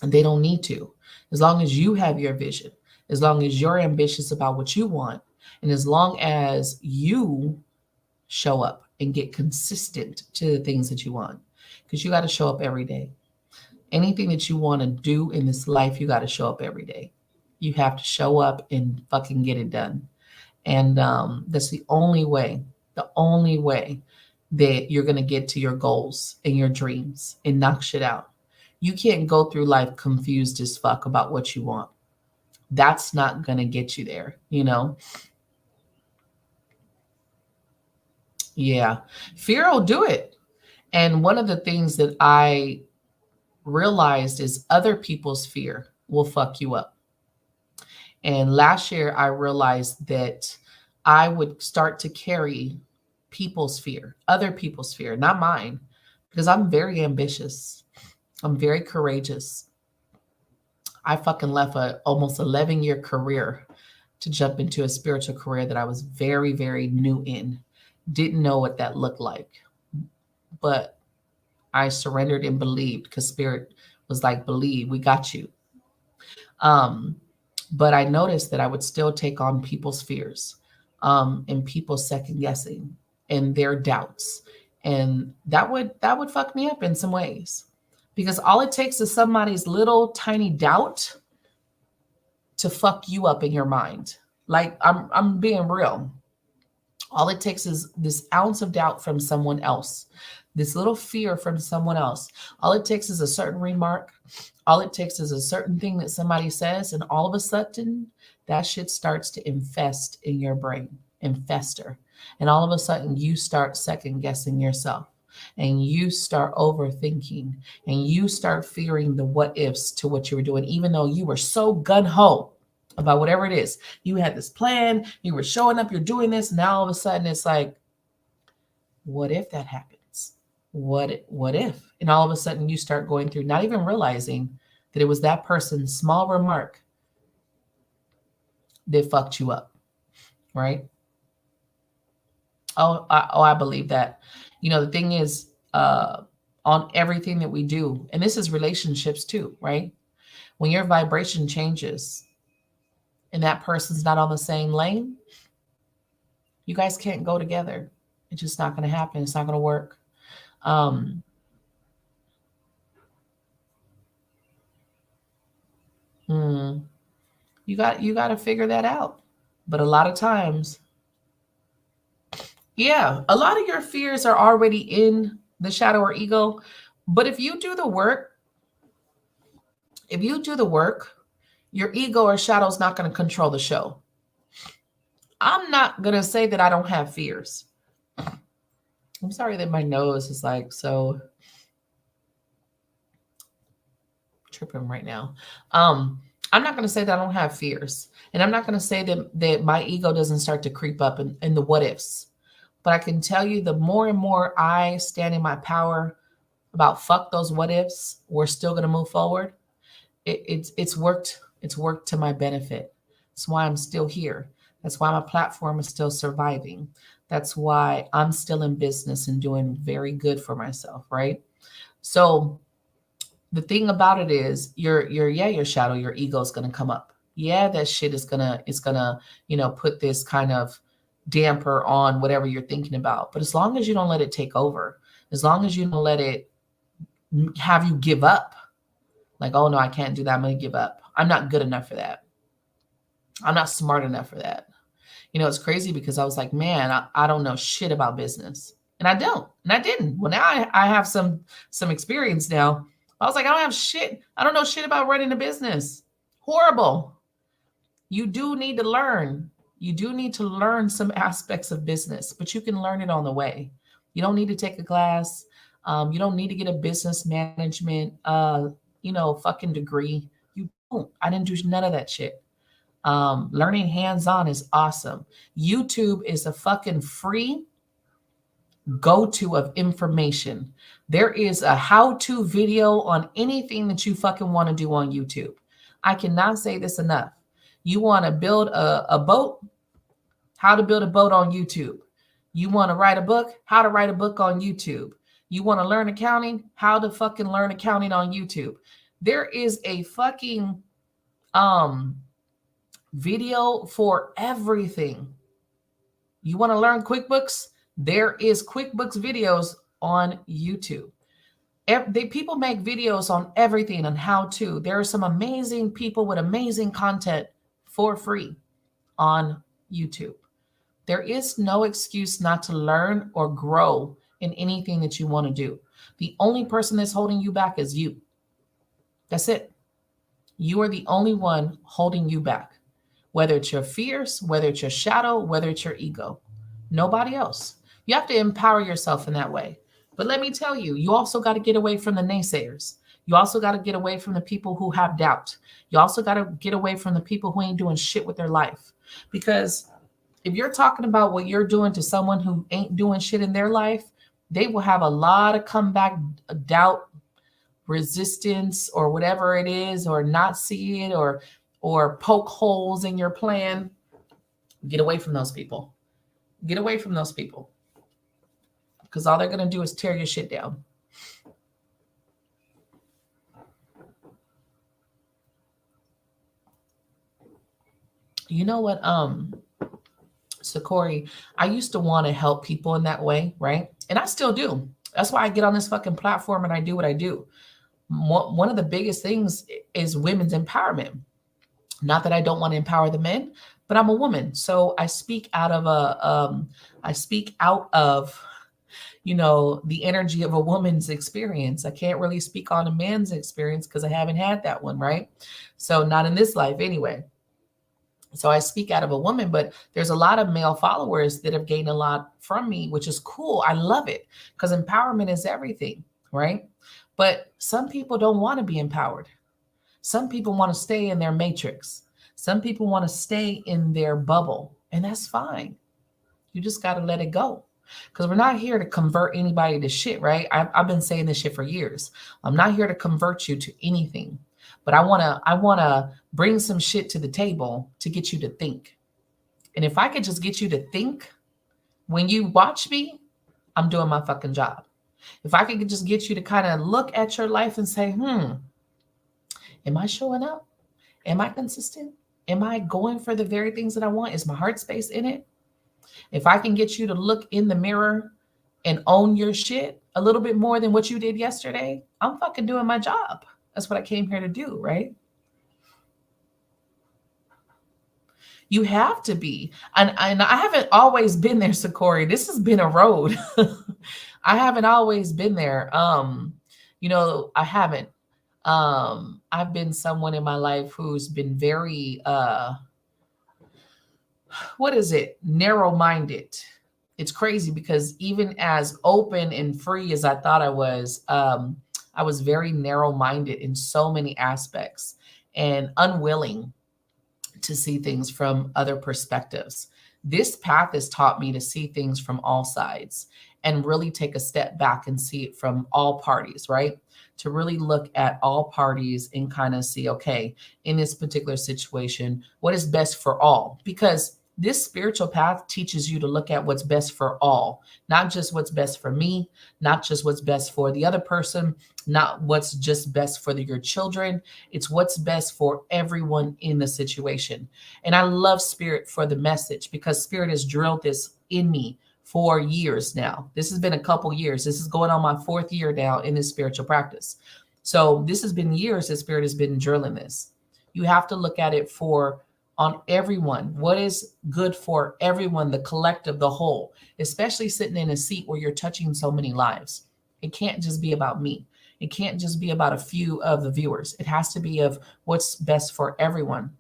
and they don't need to. As long as you have your vision, as long as you're ambitious about what you want, and as long as you show up and get consistent to the things that you want, because you got to show up every day. Anything that you want to do in this life, you got to show up every day. You have to show up and fucking get it done. And that's the only way that you're going to get to your goals and your dreams and knock shit out. You can't go through life confused as fuck about what you want. That's not going to get you there. Yeah. Fear will do it. And one of the things that I realized is other people's fear will fuck you up. And last year, I realized that I would start to carry people's fear, other people's fear, not mine, because I'm very ambitious. I'm very courageous. I fucking left a almost 11-year career to jump into a spiritual career that I was very, very new in. Didn't know what that looked like, but I surrendered and believed because spirit was like, believe, we got you. Um, but I noticed that I would still take on people's fears, and people's second guessing and their doubts. And that would fuck me up in some ways. Because all it takes is somebody's little tiny doubt to fuck you up in your mind. Like I'm being real. All it takes is this ounce of doubt from someone else, this little fear from someone else. All it takes is a certain remark. All it takes is a certain thing that somebody says, and all of a sudden, that shit starts to infest in your brain, infester. And all of a sudden, you start second guessing yourself, and you start overthinking, and you start fearing the what ifs to what you were doing, even though you were so gun ho about whatever it is. You had this plan, you were showing up, you're doing this. Now all of a sudden it's like, what if that happens? What if? And all of a sudden you start going through, not even realizing that it was that person's small remark that fucked you up, right? I believe that. The thing is, on everything that we do, and this is relationships too, right? When your vibration changes and that person's not on the same lane, you guys can't go together. It's just not going to happen. It's not going to work. Um, hmm, you got to figure that out. But a lot of times, yeah, a lot of your fears are already in the shadow or ego. But if you do the work, your ego or shadow is not going to control the show. I'm not going to say that I don't have fears. I'm sorry that my nose is like so tripping right now. Um, I'm not going to say that I don't have fears. And I'm not going to say that my ego doesn't start to creep up in the what ifs. But I can tell you the more and more I stand in my power about fuck those what ifs, we're still going to move forward. It's worked. It's worked to my benefit. That's why I'm still here. That's why my platform is still surviving. That's why I'm still in business and doing very good for myself, right? So the thing about it is your shadow, your ego is gonna come up. Yeah, that shit is gonna put this kind of damper on whatever you're thinking about. But as long as you don't let it take over, as long as you don't let it have you give up, like, oh no, I can't do that, I'm gonna give up. I'm not good enough for that. I'm not smart enough for that. It's crazy because I was like, man, I don't know shit about business. And I don't. And I didn't. Well, now I have some experience now. I was like, I don't have shit. I don't know shit about running a business. Horrible. You do need to learn. You do need to learn some aspects of business, but you can learn it on the way. You don't need to take a class. You don't need to get a business management, fucking degree. You don't. I didn't do none of that shit. Learning hands-on is awesome. YouTube is a fucking free go-to of information. There is a how-to video on anything that you fucking want to do on YouTube. I cannot say this enough. You want to build a boat? How to build a boat on YouTube. You want to write a book? How to write a book on YouTube. You want to learn accounting? How to fucking learn accounting on YouTube. There is a fucking video for everything. You want to learn QuickBooks? There is QuickBooks videos on YouTube. People make videos on everything and how to. There are some amazing people with amazing content for free on YouTube. There is no excuse not to learn or grow in anything that you want to do. The only person that's holding you back is you. That's it. You are the only one holding you back. Whether it's your fears, whether it's your shadow, whether it's your ego. Nobody else. You have to empower yourself in that way. But let me tell you, you also got to get away from the naysayers. You also got to get away from the people who have doubt. You also got to get away from the people who ain't doing shit with their life. Because if you're talking about what you're doing to someone who ain't doing shit in their life, they will have a lot of comeback doubt, resistance, or whatever it is, or not see it, or poke holes in your plan. Get away from those people. Get away from those people. Because all they're going to do is tear your shit down. You know what, Sakori, I used to want to help people in that way, right? And I still do. That's why I get on this fucking platform and I do what I do. One of the biggest things is women's empowerment. Not that I don't want to empower the men, but I'm a woman, so I speak out of the energy of a woman's experience. I can't really speak on a man's experience because I haven't had that one, right? So not in this life anyway. So I speak out of a woman, but there's a lot of male followers that have gained a lot from me, which is cool. I love it because empowerment is everything, right? But some people don't want to be empowered. Some people want to stay in their matrix. Some people want to stay in their bubble, and that's fine. You just got to let it go. Because we're not here to convert anybody to shit, right? I've been saying this shit for years. I'm not here to convert you to anything. but I want to bring some shit to the table to get you to think. And if I could just get you to think when you watch me, I'm doing my fucking job. If I could just get you to kind of look at your life and say, am I showing up? Am I consistent? Am I going for the very things that I want? Is my heart space in it? If I can get you to look in the mirror and own your shit a little bit more than what you did yesterday, I'm fucking doing my job. That's what I came here to do, right? You have to be. And I haven't always been there, Sakori. This has been a road. I haven't always been there. I haven't. I've been someone in my life who's been very what is it? Narrow-minded. It's crazy because even as open and free as I thought I was very narrow-minded in so many aspects and unwilling to see things from other perspectives. This path has taught me to see things from all sides and really take a step back and see it from all parties, right? To really look at all parties and kind of see, okay, in this particular situation, what is best for all? Because this spiritual path teaches you to look at what's best for all, not just what's best for me, not just what's best for the other person, not what's just best for your children. It's what's best for everyone in the situation. And I love Spirit for the message because Spirit has drilled this in me for years now. This has been a couple years. This is going on my 4th year now in this spiritual practice. So this has been years that Spirit has been drilling this. You have to look at it for on everyone. What is good for everyone, the collective, the whole, especially sitting in a seat where you're touching so many lives. It can't just be about me. It can't just be about a few of the viewers. It has to be of what's best for everyone.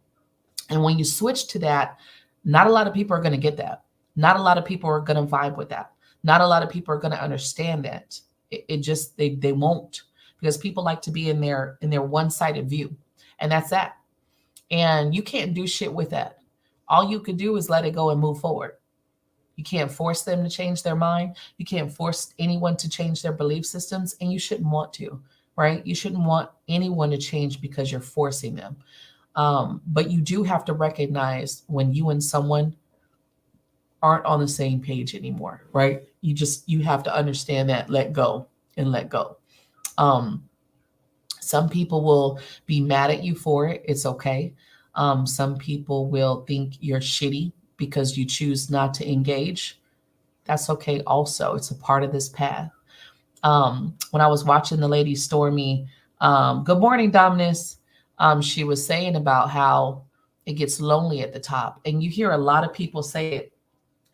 And when you switch to that, not a lot of people are going to get that. Not a lot of people are going to vibe with that. Not a lot of people are going to understand that. It just they won't, because people like to be in their one-sided view. And that's that. And you can't do shit with that. All you could do is let it go and move forward. You can't force them to change their mind. You can't force anyone to change their belief systems, and you shouldn't want to, right? You shouldn't want anyone to change because you're forcing them. But you do have to recognize when you and someone aren't on the same page anymore, right? You have to understand that, let go and let go. Some people will be mad at you for it. It's okay. Some people will think you're shitty because you choose not to engage. That's okay also. It's a part of this path. When I was watching the lady Stormy, good morning, Dominus. She was saying about how it gets lonely at the top. And you hear a lot of people say it.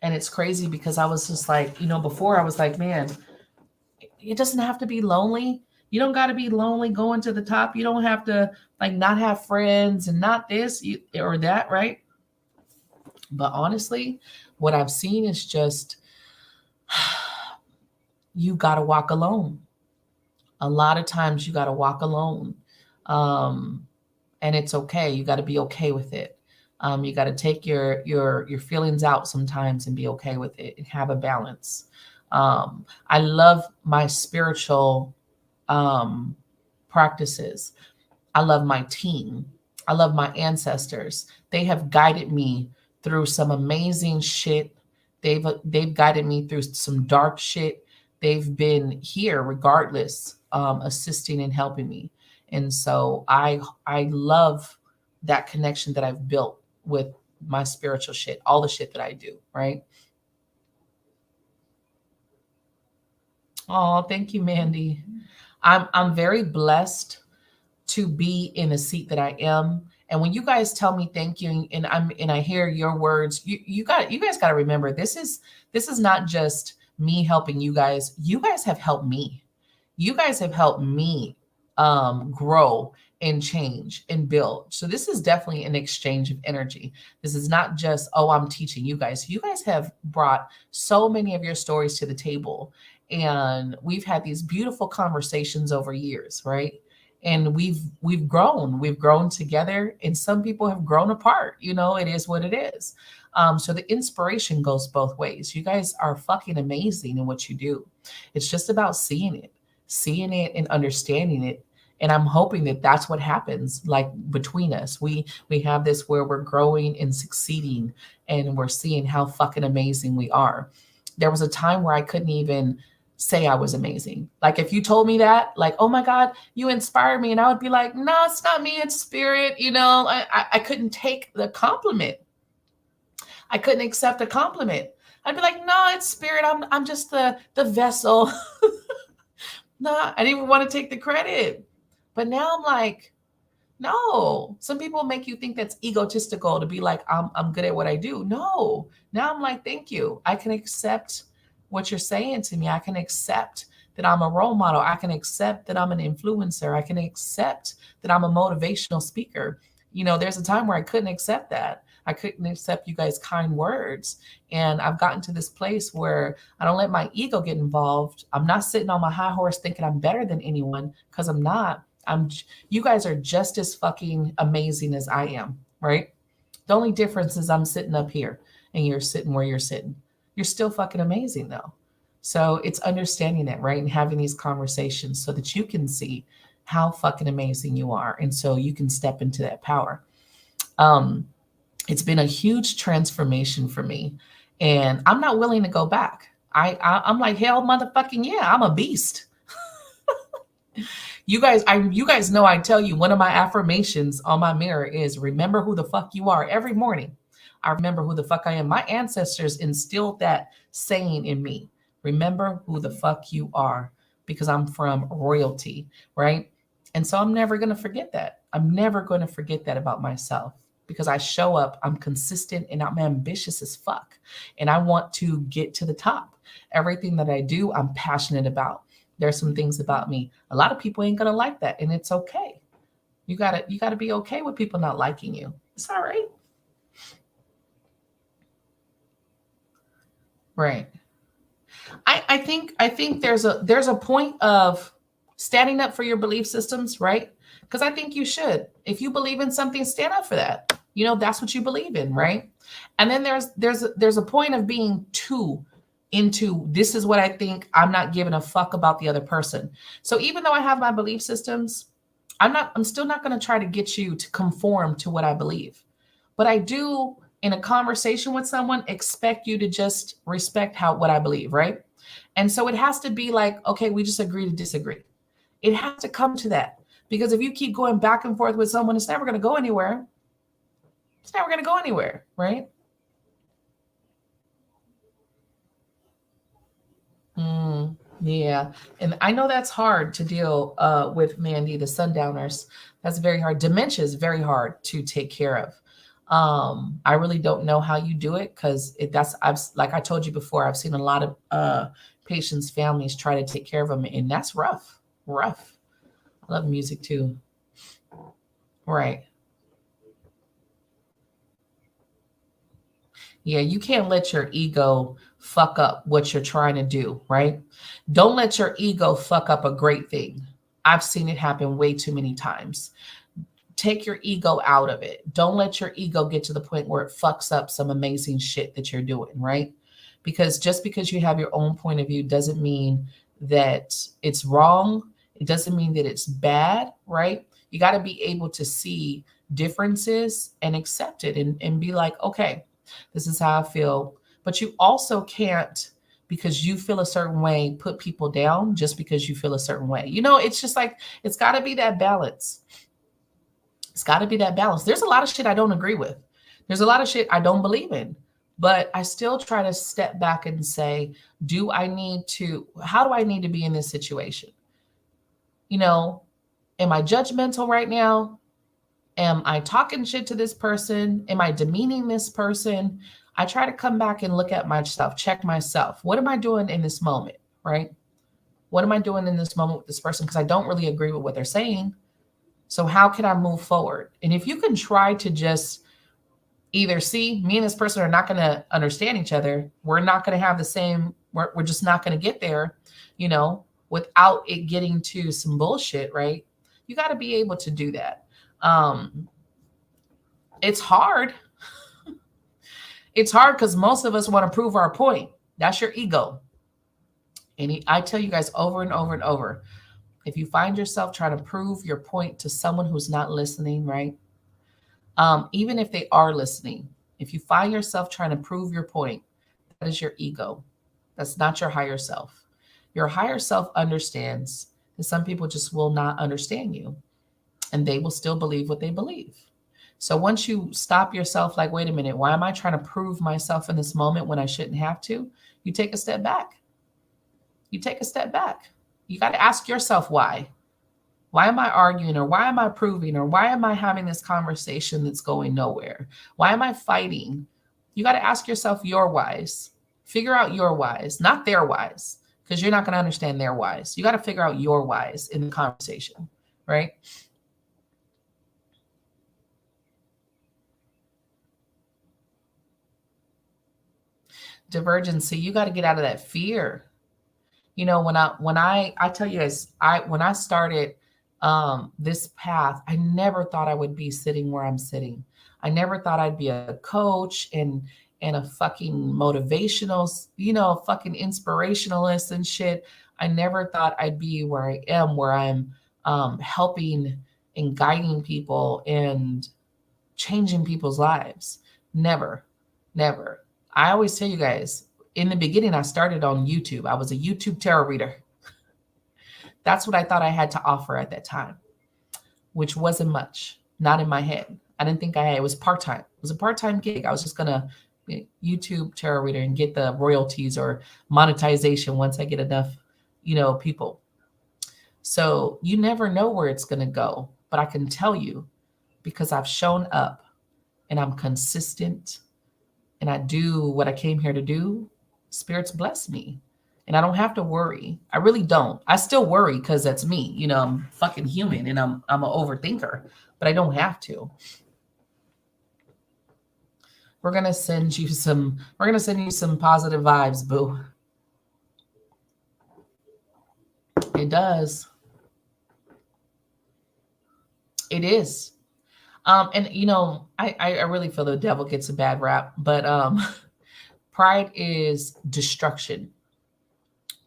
And it's crazy because I was just like, before I was like, man, it doesn't have to be lonely. You don't got to be lonely going to the top. You don't have to like not have friends and not this or that, right? But honestly, what I've seen is just you got to walk alone. A lot of times you got to walk alone. And it's okay. You got to be okay with it. You got to take your feelings out sometimes and be okay with it and have a balance. I love my spiritual practices. I love my team. I love my ancestors. They have guided me through some amazing shit. They've guided me through some dark shit. They've been here regardless, assisting and helping me. And so I love that connection that I've built with my spiritual shit, all the shit that I do, right? Oh, thank you, Mandy. I'm very blessed to be in a seat that I am. And when you guys tell me thank you and I hear your words, you guys got to remember this is not just me helping you guys. You guys have helped me. You guys have helped me grow and change and build. So this is definitely an exchange of energy. This is not just, oh, I'm teaching you guys. You guys have brought so many of your stories to the table. And we've had these beautiful conversations over years, right? And we've grown together, and some people have grown apart. It is what it is. So the inspiration goes both ways. You guys are fucking amazing in what you do. It's just about seeing it and understanding it And I'm hoping that that's what happens, like between us. We have this where we're growing and succeeding, and we're seeing how fucking amazing we are. There was a time where I couldn't even say I was amazing. Like if you told me that, like, oh my God, you inspire me, and I would be like, no, it's not me, it's spirit. I couldn't take the compliment. I couldn't accept a compliment. I'd be like, no, it's spirit. I'm just the vessel. No, I didn't even want to take the credit. But now I'm like, no. Some people make you think that's egotistical to be like, I'm good at what I do. No. Now I'm like, thank you. I can accept what you're saying to me. I can accept that I'm a role model. I can accept that I'm an influencer. I can accept that I'm a motivational speaker. There's a time where I couldn't accept that. I couldn't accept you guys' kind words. And I've gotten to this place where I don't let my ego get involved. I'm not sitting on my high horse thinking I'm better than anyone, because I'm not. You guys are just as fucking amazing as I am, right? The only difference is I'm sitting up here and you're sitting where you're sitting. You're still fucking amazing though. So it's understanding that, right? And having these conversations so that you can see how fucking amazing you are. And so you can step into that power. It's been a huge transformation for me, and I'm not willing to go back. I'm like, hell motherfucking yeah, I'm a beast. You guys know I tell you one of my affirmations on my mirror is remember who the fuck you are every morning. I remember who the fuck I am. My ancestors instilled that saying in me. Remember who the fuck you are, because I'm from royalty, right? And so I'm never going to forget that. I'm never going to forget that about myself, because I show up, I'm consistent, and I'm ambitious as fuck. And I want to get to the top. Everything that I do, I'm passionate about. There's some things about me. A lot of people ain't gonna like that, and it's okay. You gotta be okay with people not liking you. It's all right. Right. I think there's a point of standing up for your belief systems, right? Because I think you should. If you believe in something, stand up for that. That's what you believe in, right? And then there's a point of being too into this is what I think. I'm not giving a fuck about the other person. So even though I have my belief systems, I'm still not going to try to get you to conform to what I believe. But I do, in a conversation with someone, expect you to just respect what I believe, right? And so it has to be like, okay, we just agree to disagree. It has to come to that. Because if you keep going back and forth with someone, it's never going to go anywhere. It's never going to go anywhere, right? Yeah. And I know that's hard to deal with, Mandy, the sundowners. That's very hard. Dementia is very hard to take care of. I really don't know how you do it, because I've, like I told you before, I've seen a lot of patients' families try to take care of them, and that's rough. Rough. I love music too. Right. Yeah, you can't let your ego fuck up what you're trying to do, right? Don't let your ego fuck up a great thing. I've seen it happen way too many times. Take your ego out of it. Don't let your ego get to the point where it fucks up some amazing shit that you're doing, right? Because just because you have your own point of view doesn't mean that it's wrong. It doesn't mean that it's bad, right? You got to be able to see differences and accept it, and be like, okay, this is how I feel. But you also can't, because you feel a certain way, put people down just because you feel a certain way. It's just like, it's got to be that balance. It's got to be that balance. There's a lot of shit I don't agree with. There's a lot of shit I don't believe in. But I still try to step back and say, how do I need to be in this situation? Am I judgmental right now? Am I talking shit to this person? Am I demeaning this person? I try to come back and look at myself, check myself. What am I doing in this moment, right? What am I doing in this moment with this person? Because I don't really agree with what they're saying. So how can I move forward? And if you can try to just either see me and this person are not going to understand each other, we're not going to have the same, we're just not going to get there, without it getting to some bullshit, right? You got to be able to do that. It's hard. It's hard because most of us want to prove our point. That's your ego. And I tell you guys over and over and over, If you find yourself trying to prove your point to someone who's not listening, right? Even if they are listening, if you find yourself trying to prove your point, that is your ego. That's not your higher self. Your higher self understands that some people just will not understand you and they will still believe what they believe. So once you stop yourself, like, wait a minute, why am I trying to prove myself in this moment when I shouldn't have to? You take a step back. You take a step back. You got to ask yourself why. Why am I arguing, or why am I proving, or why am I having this conversation that's going nowhere? Why am I fighting? You got to ask yourself your whys. Figure out your whys, not their whys, because you're not going to understand their whys. You got to figure out your whys in the conversation, right? Divergency, you got to get out of that fear. You know, when I tell you guys, when I started this path, I never thought I would be sitting where I'm sitting. I never thought I'd be a coach and a fucking motivational, fucking inspirationalist and shit. I never thought I'd be where I am, where I'm helping and guiding people and changing people's lives. Never, never. I always tell you guys, in the beginning, I started on YouTube. I was a YouTube tarot reader. That's what I thought I had to offer at that time, which wasn't much, not in my head. I didn't think I had, it was part-time. It was a part-time gig. I was just going to YouTube tarot reader and get the royalties or monetization once I get enough, people. So you never know where it's going to go, but I can tell you, because I've shown up and I'm consistent and I do what I came here to do, spirits bless me. And I don't have to worry. I really don't. I still worry because that's me. I'm fucking human and I'm an overthinker, but I don't have to. We're gonna send you some positive vibes, boo. It does. It is. And I really feel the devil gets a bad rap, but pride is destruction.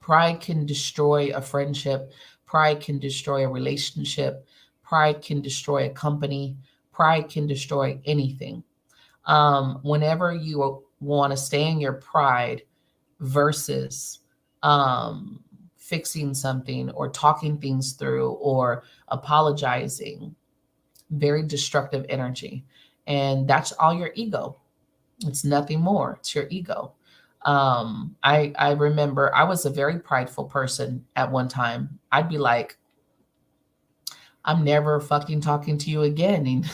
Pride can destroy a friendship. Pride can destroy a relationship. Pride can destroy a company. Pride can destroy anything. Whenever you want to stay in your pride versus fixing something or talking things through or apologizing, very destructive energy. And that's all your ego. It's nothing more. It's your ego. I remember I was a very prideful person at one time. I'd be like, I'm never fucking talking to you again. And,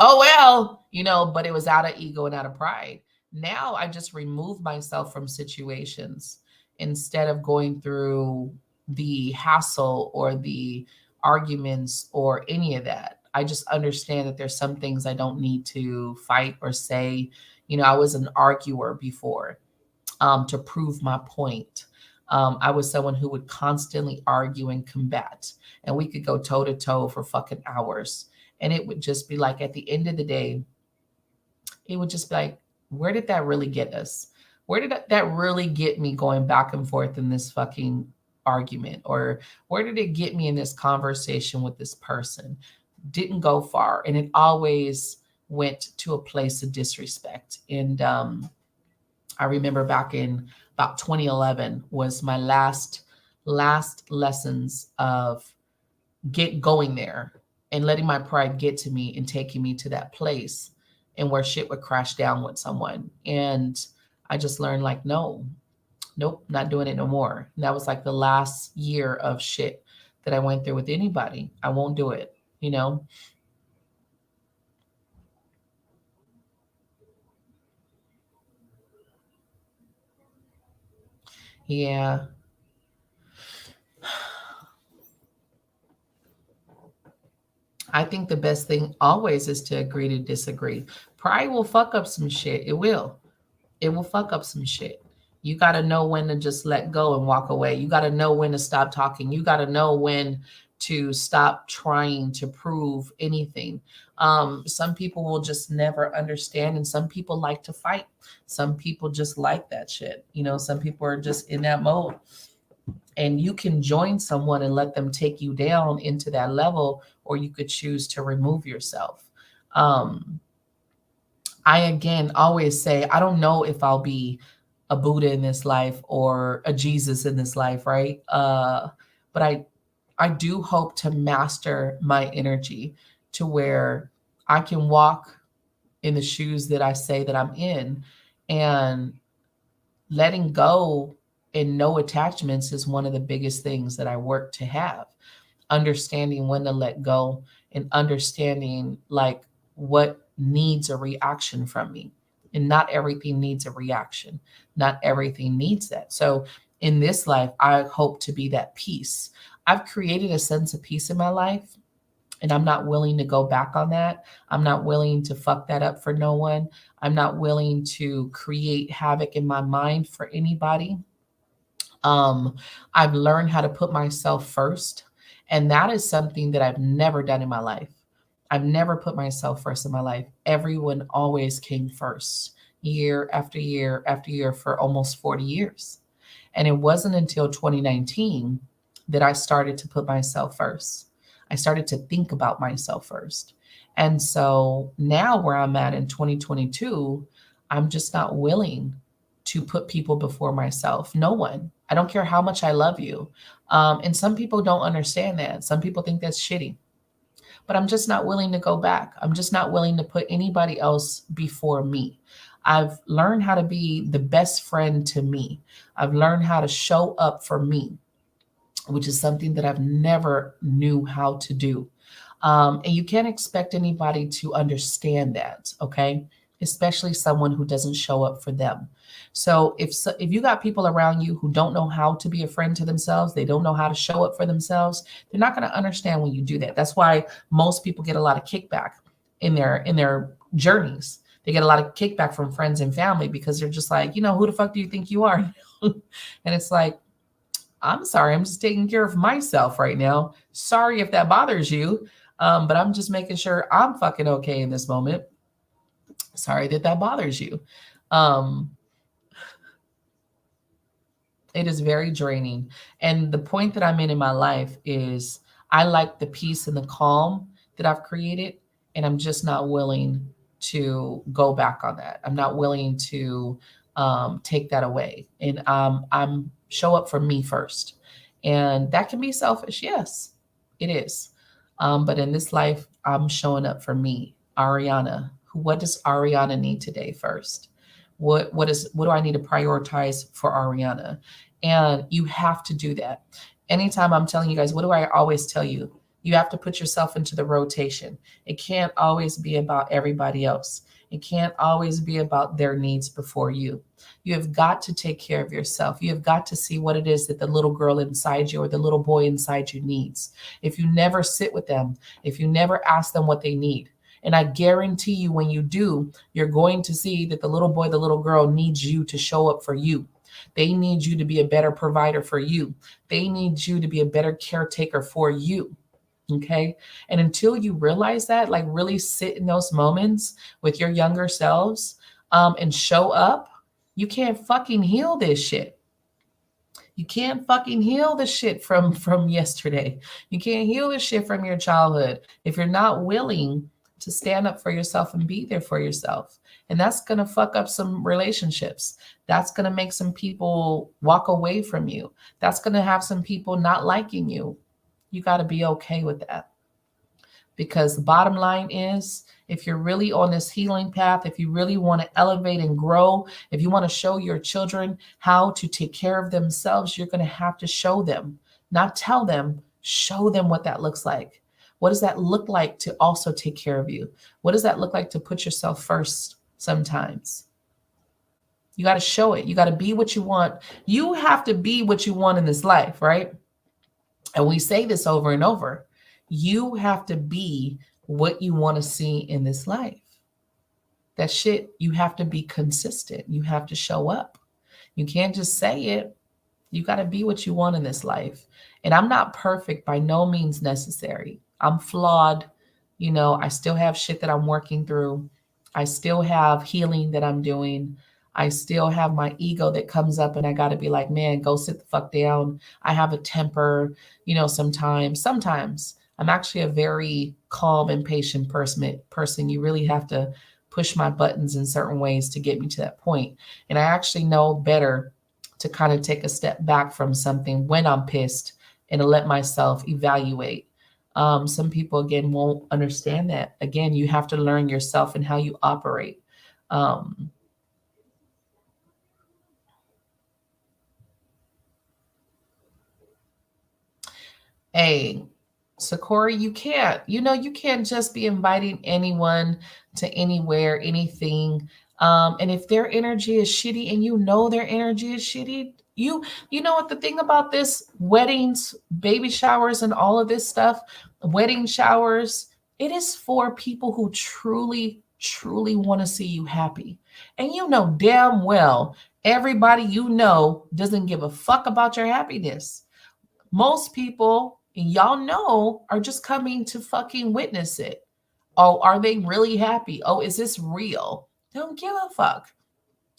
oh, well, but it was out of ego and out of pride. Now I just remove myself from situations instead of going through the hassle or the arguments or any of that. I just understand that there's some things I don't need to fight or say. I was an arguer before to prove my point. I was someone who would constantly argue and combat, and we could go toe to toe for fucking hours. And it would just be like, at the end of the day, it would just be like, where did that really get us? Where did that really get me going back and forth in this fucking argument? Or where did it get me in this conversation with this person? Didn't go far. And it always went to a place of disrespect. And I remember back in about 2011 was my last lessons of going there and letting my pride get to me and taking me to that place and where shit would crash down with someone. And I just learned, like, no, nope, not doing it no more. And that was like the last year of shit that I went through with anybody. I won't do it, Yeah. I think the best thing always is to agree to disagree. Pride will fuck up some shit. It will. It will fuck up some shit. You got to know when to just let go and walk away. You got to know when to stop talking. You got to know when to stop trying to prove anything. Some people will just never understand, and some people like to fight. Some people just like that shit. Some people are just in that mode. And you can join someone and let them take you down into that level, or you could choose to remove yourself. Um, I again always say, I don't know if I'll be a Buddha in this life or a Jesus in this life, right? But I do hope to master my energy to where I can walk in the shoes that I say that I'm in, and letting go and no attachments is one of the biggest things that I work to have. Understanding when to let go, and understanding like what needs a reaction from me. And not everything needs a reaction. Not everything needs that. So in this life, I hope to be that peace. I've created a sense of peace in my life, and I'm not willing to go back on that. I'm not willing to fuck that up for no one. I'm not willing to create havoc in my mind for anybody. Um, I've learned how to put myself first, and that is something that I've never done in my life. I've never put myself first in my life. Everyone always came first, year after year after year for almost 40 years. And it wasn't until 2019 that I started to put myself first. I started to think about myself first. And so now, where I'm at in 2022, I'm just not willing to put people before myself. No one. I don't care how much I love you. And some people don't understand that. Some people think that's shitty. But I'm just not willing to go back. I'm just not willing to put anybody else before me. I've learned how to be the best friend to me. I've learned how to show up for me, which is something that I've never knew how to do. And you can't expect anybody to understand that, okay? Especially someone who doesn't show up for them. So if you got people around you who don't know how to be a friend to themselves, they don't know how to show up for themselves, they're not going to understand when you do that. That's why most people get a lot of kickback in their journeys. They get a lot of kickback from friends and family because they're just like, who the fuck do you think you are? And it's like, I'm sorry, I'm just taking care of myself right now. Sorry if that bothers you, but I'm just making sure I'm fucking okay in this moment. Sorry that that bothers you. Um, it is very draining. And the point that I'm in my life is I like the peace and the calm that I've created, and I'm just not willing to go back on that. I'm not willing to take that away. And I'm show up for me first. And that can be selfish. Yes, it is. But in this life, I'm showing up for me, Ariana. What does Ariana need today first? What do I need to prioritize for Ariana? And you have to do that. Anytime I'm telling you guys, what do I always tell you? You have to put yourself into the rotation. It can't always be about everybody else. It can't always be about their needs before you. You have got to take care of yourself. You have got to see what it is that the little girl inside you or the little boy inside you needs. If you never sit with them, if you never ask them what they need, and I guarantee you, when you do, you're going to see that the little boy, the little girl needs you to show up for you. They need you to be a better provider for you. They need you to be a better caretaker for you. Okay. And until you realize that, like really sit in those moments with your younger selves and show up, you can't fucking heal this shit. You can't fucking heal the shit from yesterday. You can't heal the shit from your childhood if you're not willing to stand up for yourself and be there for yourself. And that's going to fuck up some relationships. That's going to make some people walk away from you. That's going to have some people not liking you. You got to be okay with that. Because the bottom line is, if you're really on this healing path, if you really want to elevate and grow, if you want to show your children how to take care of themselves, you're going to have to show them, not tell them, show them what that looks like. What does that look like to also take care of you? What does that look like to put yourself first sometimes? You got to show it. You got to be what you want. You have to be what you want in this life, right? And we say this over and over. You have to be what you want to see in this life. That shit, you have to be consistent. You have to show up. You can't just say it. You got to be what you want in this life. And I'm not perfect, by no means necessary. I'm flawed. I still have shit that I'm working through. I still have healing that I'm doing. I still have my ego that comes up and I got to be like, man, go sit the fuck down. I have a temper, sometimes I'm actually a very calm and patient person. You really have to push my buttons in certain ways to get me to that point. And I actually know better to kind of take a step back from something when I'm pissed and to let myself evaluate. Some people, again, won't understand that. Again, you have to learn yourself and how you operate. Um, Hey, Sakura, you can't just be inviting anyone to anywhere, anything. And if their energy is shitty and you know their energy is shitty, you know what the thing about this weddings, baby showers, and all of this stuff, wedding showers, it is for people who truly, truly want to see you happy. And you know damn well everybody you know doesn't give a fuck about your happiness. Most people, y'all know, are just coming to fucking witness it. Oh, are they really happy? Oh, is this real? They don't give a fuck.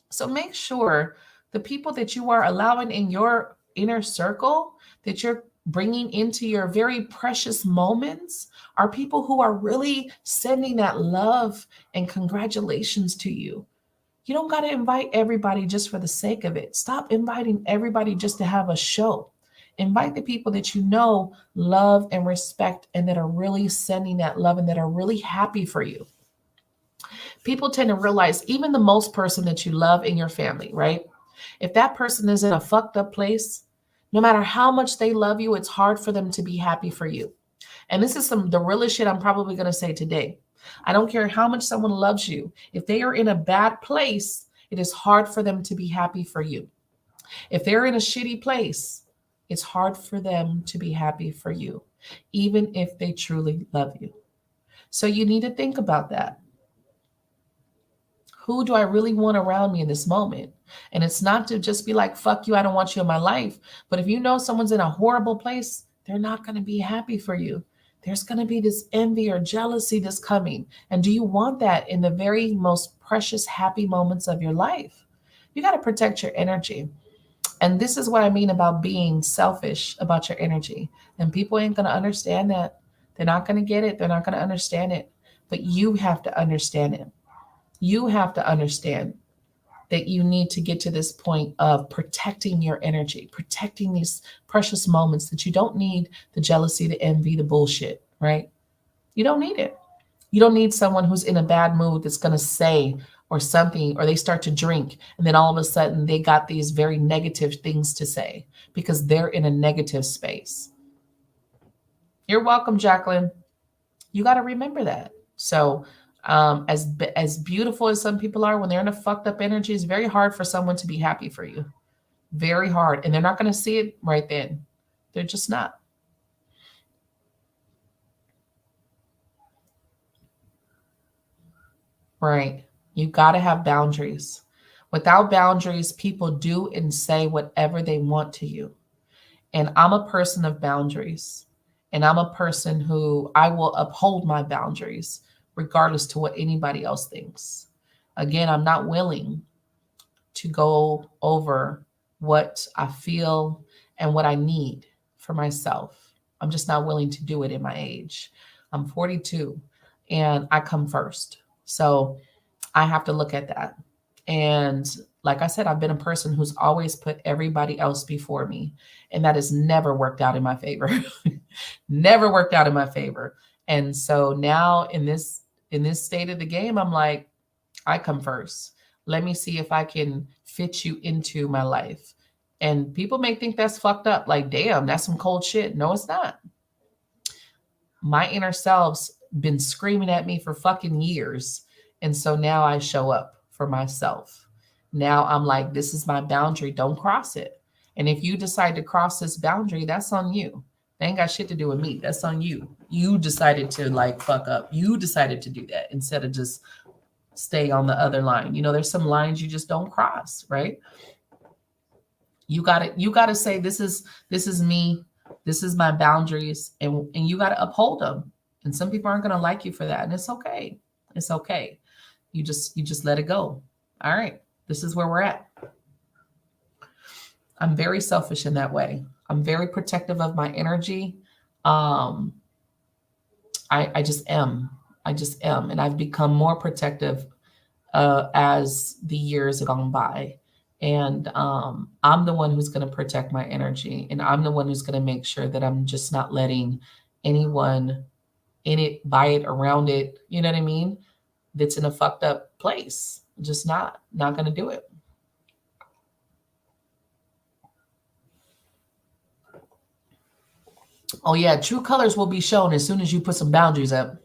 So make sure the people that you are allowing in your inner circle, that you're bringing into your very precious moments, are people who are really sending that love and congratulations to you. You don't got to invite everybody just for the sake of it. Stop inviting everybody just to have a show. Invite the people that you know love and respect and that are really sending that love and that are really happy for you. People tend to realize even the most person that you love in your family, right? If that person is in a fucked up place, no matter how much they love you, it's hard for them to be happy for you. And this is the realest shit I'm probably going to say today. I don't care how much someone loves you. If they are in a bad place, it is hard for them to be happy for you. If they're in a shitty place, it's hard for them to be happy for you, even if they truly love you. So you need to think about that. Who do I really want around me in this moment? And it's not to just be like, fuck you, I don't want you in my life. But if you know someone's in a horrible place, they're not going to be happy for you. There's going to be this envy or jealousy that's coming. And do you want that in the very most precious, happy moments of your life? You got to protect your energy. And this is what I mean about being selfish about your energy. And people ain't going to understand that. They're not going to get it. They're not going to understand it. But you have to understand it. You have to understand that you need to get to this point of protecting your energy, protecting these precious moments that you don't need the jealousy, the envy, the bullshit, right? You don't need it. You don't need someone who's in a bad mood that's going to say or something, or they start to drink and then all of a sudden they got these very negative things to say because they're in a negative space. You're welcome, Jacqueline. You got to remember that. So, as beautiful as some people are, when they're in a fucked up energy, it's very hard for someone to be happy for you. Very hard, and they're not going to see it right then. They're just not. Right. You got to have boundaries. Without boundaries, people do and say whatever they want to you. And I'm a person of boundaries. And I'm a person who I will uphold my boundaries regardless to what anybody else thinks. Again, I'm not willing to go over what I feel and what I need for myself. I'm just not willing to do it in my age. I'm 42 and I come first. So I have to look at that. And like I said, I've been a person who's always put everybody else before me. And that has never worked out in my favor. Never worked out in my favor. And so now in this state of the game, I'm like, I come first. Let me see if I can fit you into my life. And people may think that's fucked up. Like, damn, that's some cold shit. No, it's not. My inner self's been screaming at me for fucking years. And so now I show up for myself. Now I'm like, this is my boundary. Don't cross it. And if you decide to cross this boundary, that's on you. They ain't got shit to do with me. That's on you. You decided to like fuck up. You decided to do that instead of just stay on the other line. There's some lines you just don't cross, right? You got to say this is me. This is my boundaries, and you got to uphold them. And some people aren't going to like you for that, and it's okay. It's okay. You just let it go. All right. This is where we're at. I'm very selfish in that way. I'm very protective of my energy. Um, I just am. I just am. And I've become more protective as the years have gone by. And I'm the one who's going to protect my energy. And I'm the one who's going to make sure that I'm just not letting anyone in it, by it, around it, you know what I mean? That's in a fucked up place. Just not going to do it. Oh yeah, true colors will be shown as soon as you put some boundaries up,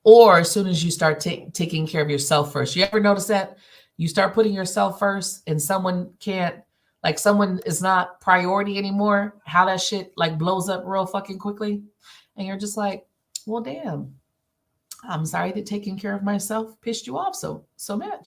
or as soon as you start taking care of yourself first. You ever notice that? You start putting yourself first and someone can't, like someone is not priority anymore, how that shit like blows up real fucking quickly. And you're just like, well, damn, I'm sorry that taking care of myself pissed you off so much.